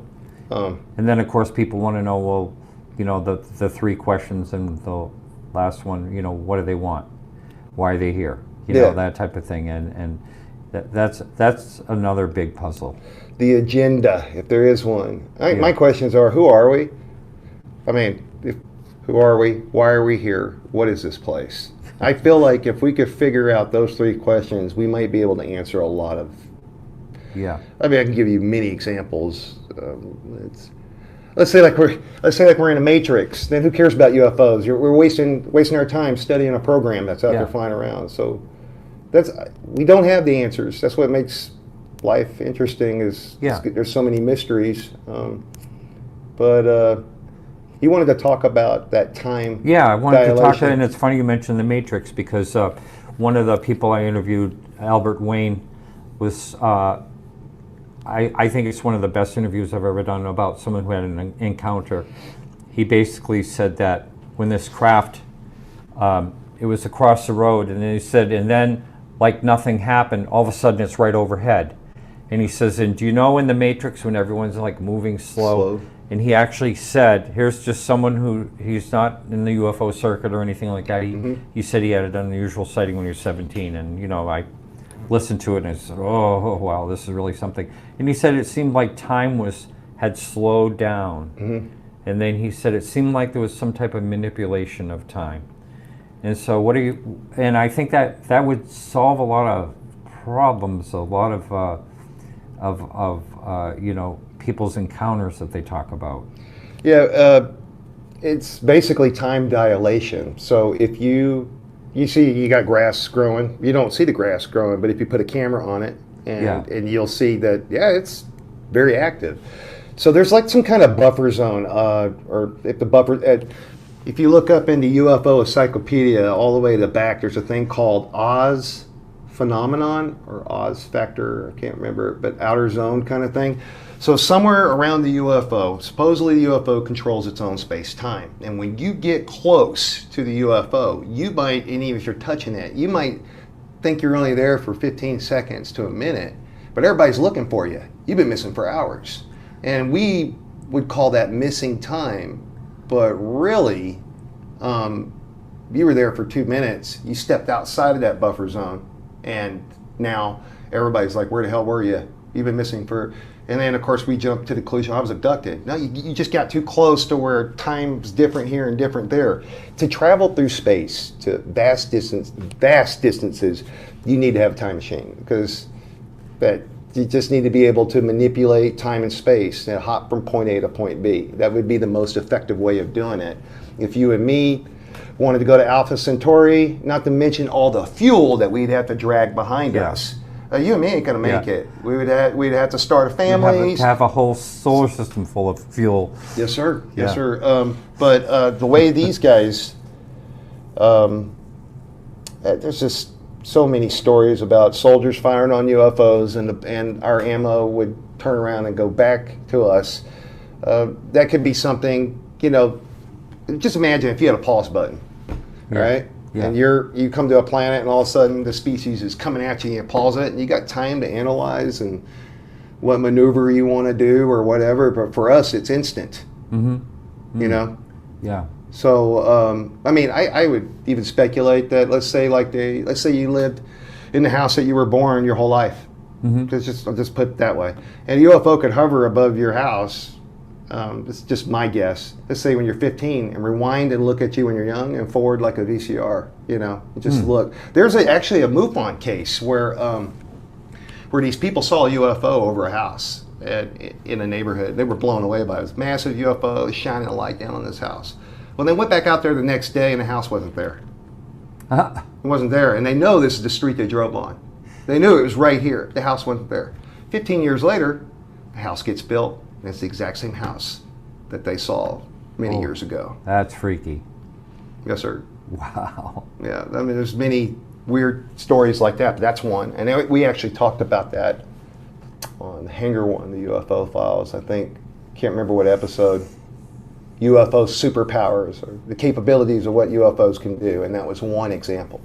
And then, of course, people want to know, well, the three questions and the last one, what do they want? Why are they here? Yeah. That type of thing. And that's another big puzzle. The agenda, if there is one. Yeah. My questions are, who are we? I mean, who are we? Why are we here? What is this place? I feel like if we could figure out those three questions, we might be able to answer a lot of. Yeah. I mean, I can give you many examples. Let's say like we're in a matrix. Then who cares about UFOs? We're wasting our time studying a program that's out Yeah. there flying around. So we don't have the answers. That's what makes life interesting. There's so many mysteries. But you wanted to talk about that time. Yeah, I wanted to talk dilation. and it's funny you mentioned the Matrix, because one of the people I interviewed, Albert Wayne, was, I think it's one of the best interviews I've ever done about someone who had an encounter. He basically said that when this craft, it was across the road, and then he said, and then like nothing happened, all of a sudden it's right overhead. And he says, and do you know in the Matrix when everyone's like moving slow? And he actually said, here's just someone he's not in the UFO circuit or anything like that. He said he had an unusual sighting when he was 17, and I listened to it and I said, oh wow, this is really something. And he said it seemed like time had slowed down. And then he said it seemed like there was some type of manipulation of time. And so and I think that would solve a lot of problems, a lot of people's encounters that they talk about. Yeah, it's basically time dilation. So if you see you got grass growing, you don't see the grass growing, but if you put a camera on it, and you'll see that, it's very active. So there's like some kind of buffer zone, or if you look up into UFO encyclopedia all the way to the back, there's a thing called Oz phenomenon or Oz factor, I can't remember, but outer zone kind of thing. So somewhere around the UFO, supposedly the UFO controls its own space-time. And when you get close to the UFO, you might, and even if you're touching it, you might think you're only there for 15 seconds to a minute, but everybody's looking for you. You've been missing for hours. And we would call that missing time, but really, you were there for 2 minutes, you stepped outside of that buffer zone, and now everybody's like, where the hell were you? You've been missing for... And then, of course, we jumped to the conclusion, I was abducted. No, you just got too close to where time's different here and different there. To travel through space to vast distances, you need to have a time machine, because you just need to be able to manipulate time and space and hop from point A to point B. That would be the most effective way of doing it. If you and me wanted to go to Alpha Centauri, not to mention all the fuel that we'd have to drag behind Yeah. us. You and me ain't gonna make Yeah. it. We'd have to start a You family. have a whole solar system full of fuel. Yes, sir. Yes, Yeah. sir. But the way these guys, there's just so many stories about soldiers firing on UFOs, and our ammo would turn around and go back to us. That could be something, you know. Just imagine if you had a pause button, Yeah. right? Yeah. And you come to a planet, and all of a sudden the species is coming at you, and you pause it, and you got time to analyze and what maneuver you want to do or whatever. But for us, it's instant. Mm-hmm. You know. Yeah. So, I mean, I would even speculate that, let's say you lived in the house that you were born your whole life. Mm-hmm. I'll just put it that way. And a UFO could hover above your house. It's just my guess. Let's say when you're 15 and rewind and look at you when you're young and forward like a VCR, you know, just look. There's actually a MUFON case where these people saw a UFO over a house in a neighborhood. They were blown away by it. It was a massive UFO shining a light down on this house. Well, they went back out there the next day, and the house wasn't there. Uh-huh. It wasn't there, and they know this is the street they drove on. They knew it was right here. The house wasn't there. 15 years later, the house gets built, and it's the exact same house that they saw many years ago. That's freaky. Yes, sir. Wow. Yeah, I mean, there's many weird stories like that, but that's one. And we actually talked about that on Hangar One, the UFO files. I think, can't remember what episode. UFO superpowers, or the capabilities of what UFOs can do, and that was one example.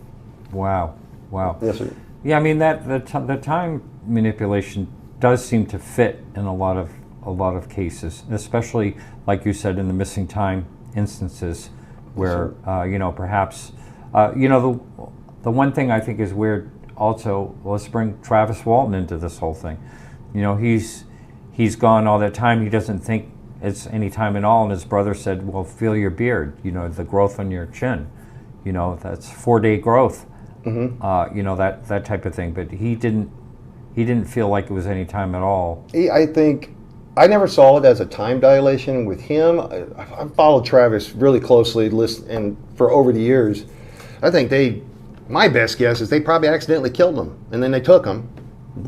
Wow. Wow. Yes, sir. Yeah, I mean the time manipulation does seem to fit in a lot of cases, especially like you said in the missing time instances, where you know, perhaps you know, the one thing I think is weird also. Let's bring Travis Walton into this whole thing. You know, he's gone all that time. He doesn't think it's any time at all, and his brother said, well, feel your beard, you know, the growth on your chin, you know, that's 4-day growth. You know, that type of thing. But he didn't feel like it was any time at all. I think I never saw it as a time dilation with him. I followed Travis really closely, and for over the years, I think my best guess is they probably accidentally killed him, and then they took him,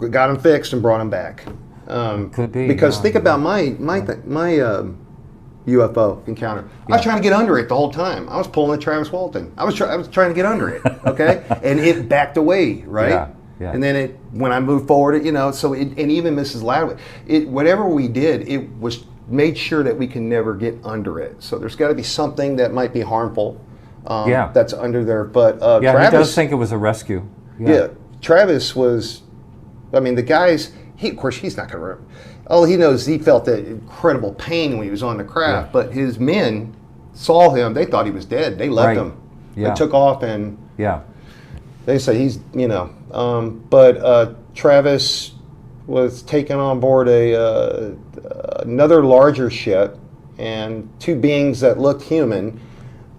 got him fixed, and brought him back. Could be, because yeah. think about my UFO encounter. I was trying to get under it the whole time. I was pulling a Travis Walton. I was trying to get under it, okay, and it backed away, right? Yeah, yeah. And then when I moved forward, you know, and even Mrs. Ladway, whatever we did, it was made sure that we can never get under it. So there's got to be something that might be harmful. That's under there. But Yeah, Travis, he does think it was a rescue. yeah, Travis was. I mean, the guys. Of course, he's not going to remember. All he knows is he felt that incredible pain when he was on the craft. Yeah. But his men saw him. They thought he was dead. They left Right. him. Yeah. They took off, and Yeah. they say he's, you know. But Travis was taken on board another larger ship, and two beings that looked human,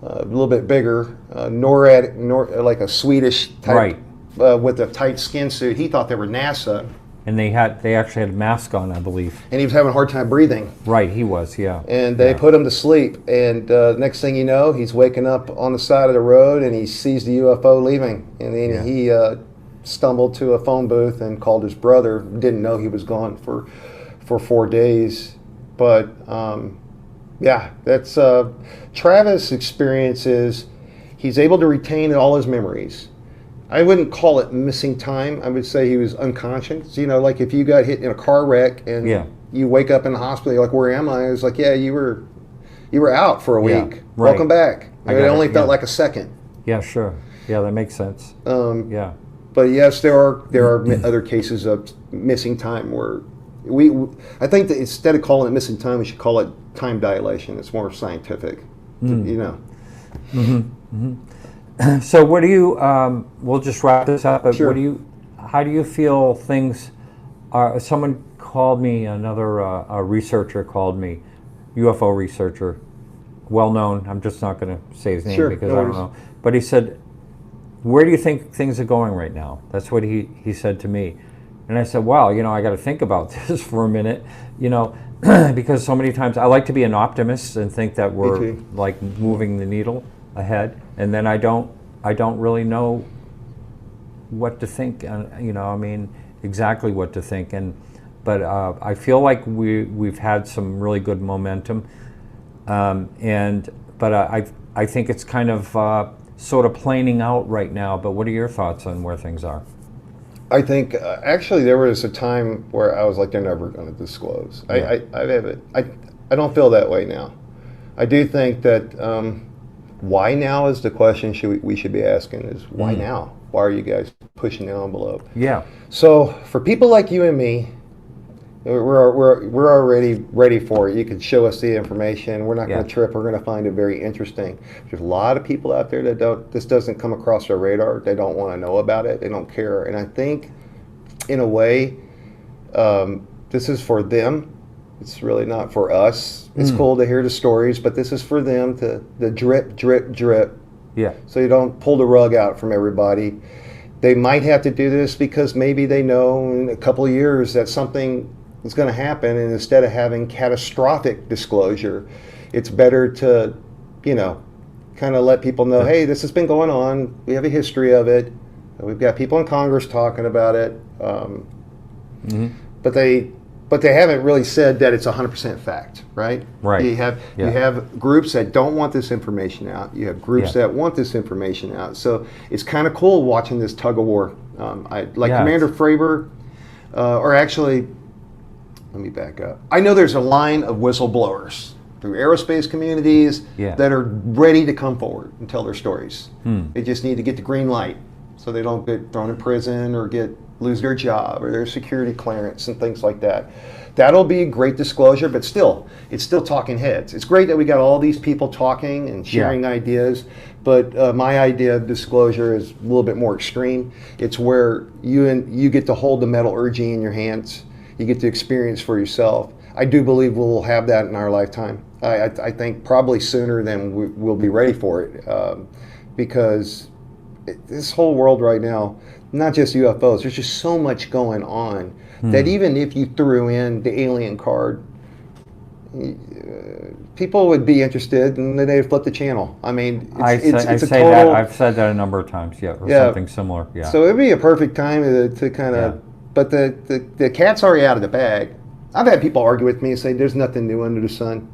a little bit bigger, like a Swedish type, Right. with a tight skin suit. He thought they were NASA. And they actually had a mask on, I believe. And he was having a hard time breathing. Right, he was, yeah. And they put him to sleep. And next thing you know, he's waking up on the side of the road, and he sees the UFO leaving. And then he stumbled to a phone booth and called his brother. Didn't know he was gone for 4 days. But yeah, that's Travis' experience is he's able to retain all his memories. I wouldn't call it missing time. I would say he was unconscious. You know, like if you got hit in a car wreck and you wake up in the hospital, you're like, where am I? It was like, yeah, you were out for a week. Right. Welcome back. It only felt like a second. Yeah, sure. Yeah, that makes sense. Yeah. But yes, there are other cases of missing time where I think that instead of calling it missing time, we should call it time dilation. It's more scientific. You know. So what do you, we'll just wrap this up, but Sure. how do you feel things are, someone called me, another a researcher called me, UFO researcher, well known, I'm just not going to say his name because I don't know, but he said, where do you think things are going right now? That's what he said to me. And I said, well, you know, I got to think about this for a minute, you know, because so many times I like to be an optimist and think that we're like moving the needle. ahead, and then I don't really know what to think, exactly what to think, but I feel like we've had some really good momentum, but I think it's kind of sort of planing out right now. But what are your thoughts on where things are? I think actually there was a time where I was like, they're never going to disclose. Yeah. I don't feel that way now. I do think that why now is the question we should be asking is why now? Why are you guys pushing the envelope? Yeah. So for people like you and me, we're already ready for it. You can show us the information. We're not going to trip. We're going to find it very interesting. There's a lot of people out there that this doesn't come across their radar. They don't want to know about it. They don't care. And I think, in a way, this is for them. It's really not for us. It's cool to hear the stories, but this is for them to drip, drip, drip. Yeah. So you don't pull the rug out from everybody. They might have to do this because maybe they know in a couple of years that something is going to happen, and instead of having catastrophic disclosure, it's better to, kind of let people know, hey, this has been going on. We have a history of it. We've got people in Congress talking about it. But they haven't really said that it's 100% fact, right? Right. You have groups that don't want this information out. You have groups that want this information out. So it's kind of cool watching this tug of war. Commander Fravor, or actually, let me back up. I know there's a line of whistleblowers through aerospace communities that are ready to come forward and tell their stories. They just need to get the green light so they don't get thrown in prison or lose their job or their security clearance and things like that. That'll be a great disclosure, but still, it's still talking heads. It's great that we got all these people talking and sharing ideas, but my idea of disclosure is a little bit more extreme. It's where you get to hold the metal urging in your hands. You get to experience for yourself. I do believe we'll have that in our lifetime. I think probably sooner than we'll be ready for it, because this whole world right now, not just UFOs, there's just so much going on that even if you threw in the alien card, people would be interested and then they'd flip the channel. I mean, I've said that a number of times, something similar. Yeah. So it'd be a perfect time to kind of, but the cat's already out of the bag. I've had people argue with me and say there's nothing new under the sun.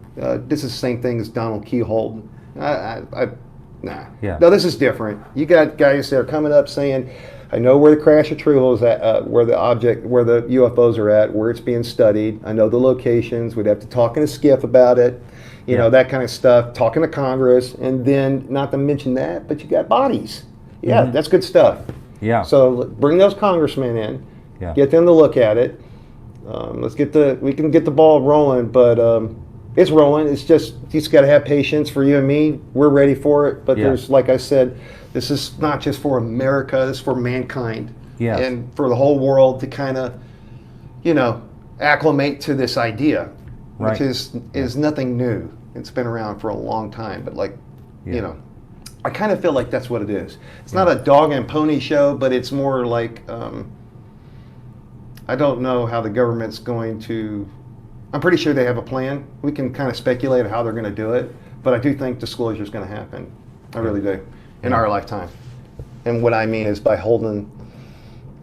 This is the same thing as Donald Keyholt. Nah. Yeah. No, this is different. You got guys that are coming up saying, I know where the crash retrieval is at, where the UFOs are at, where it's being studied. I know the locations. We'd have to talk in a skiff about it, you know, that kind of stuff. Talking to Congress, and then not to mention that, but you got bodies. Yeah, that's good stuff. Yeah. So bring those congressmen in, get them to look at it. We can get the ball rolling, but it's rolling. It's just you just got to have patience. For you and me, we're ready for it. But there's, like I said, this is not just for America. This is for mankind, and for the whole world to kind of, acclimate to this idea, which is nothing new. It's been around for a long time. But I kind of feel like that's what it is. It's not a dog and pony show, but it's more like I don't know how the government's going to. I'm pretty sure they have a plan. We can kind of speculate how they're going to do it, but I do think disclosure is going to happen. I really do, in our lifetime. And what I mean is by holding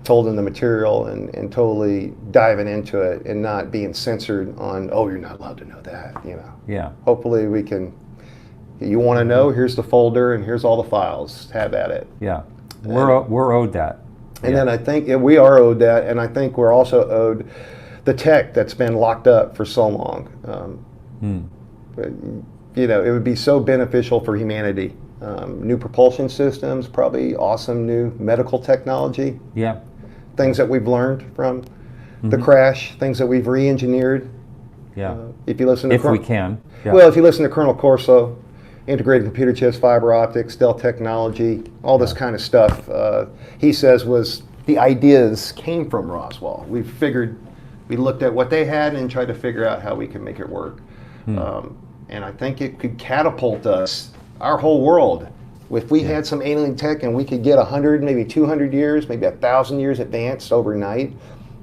the material and totally diving into it and not being censored on, oh, you're not allowed to know that, Yeah. Hopefully we can, you want to know, here's the folder and here's all the files. Have at it. Yeah. We're owed that. And then I think we are owed that, and I think we're also owed the tech that's been locked up for so long. It would be so beneficial for humanity. New propulsion systems, probably awesome new medical technology. Yeah. Things that we've learned from the crash, things that we've re-engineered. Yeah. If you listen to we can. Yeah. Well, if you listen to Colonel Corso, integrated computer chips, fiber optics, stealth technology, all this kind of stuff, he says the ideas came from Roswell. We looked at what they had and tried to figure out how we can make it work. And I think it could catapult us, our whole world. If we had some alien tech and we could get 100, maybe 200 years, maybe 1,000 years advanced overnight,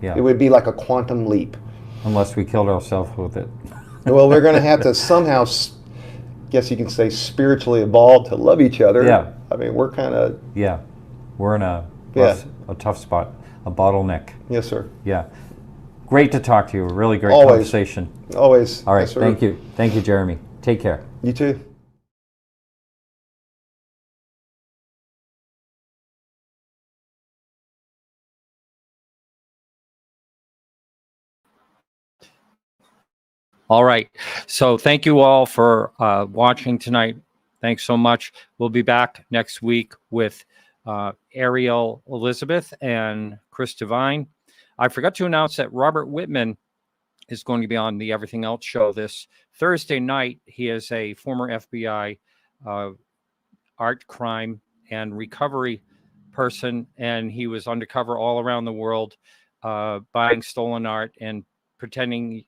it would be like a quantum leap. Unless we killed ourselves with it. Well, we're going to have to somehow guess you can say, spiritually evolved to love each other. Yeah. I mean, we're kind of, Yeah, we're in a Yeah. a tough spot, a bottleneck. yes, sir. Yeah, great to talk to you. Really great Always. conversation. Always. All right, Yes, sir. thank you, Jeremy. Take care. You too. All right. So thank you all for watching tonight. Thanks so much. We'll be back next week with Ariel Elizabeth and Chris Devine. I forgot to announce that Robert Whitman is going to be on the Everything Else show this Thursday night. He is a former FBI art, crime, and recovery person, and he was undercover all around the world buying stolen art and pretending,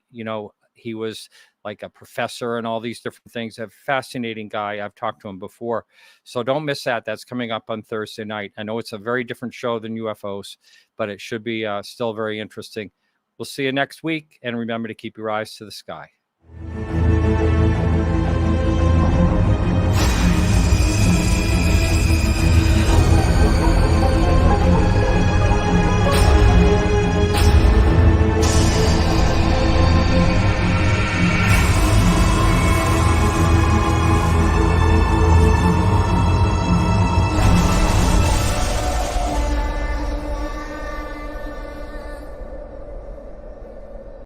he was like a professor and all these different things. A fascinating guy. I've talked to him before. So don't miss that. That's coming up on Thursday night. I know it's a very different show than UFOs, but it should be still very interesting. We'll see you next week. And remember to keep your eyes to the sky.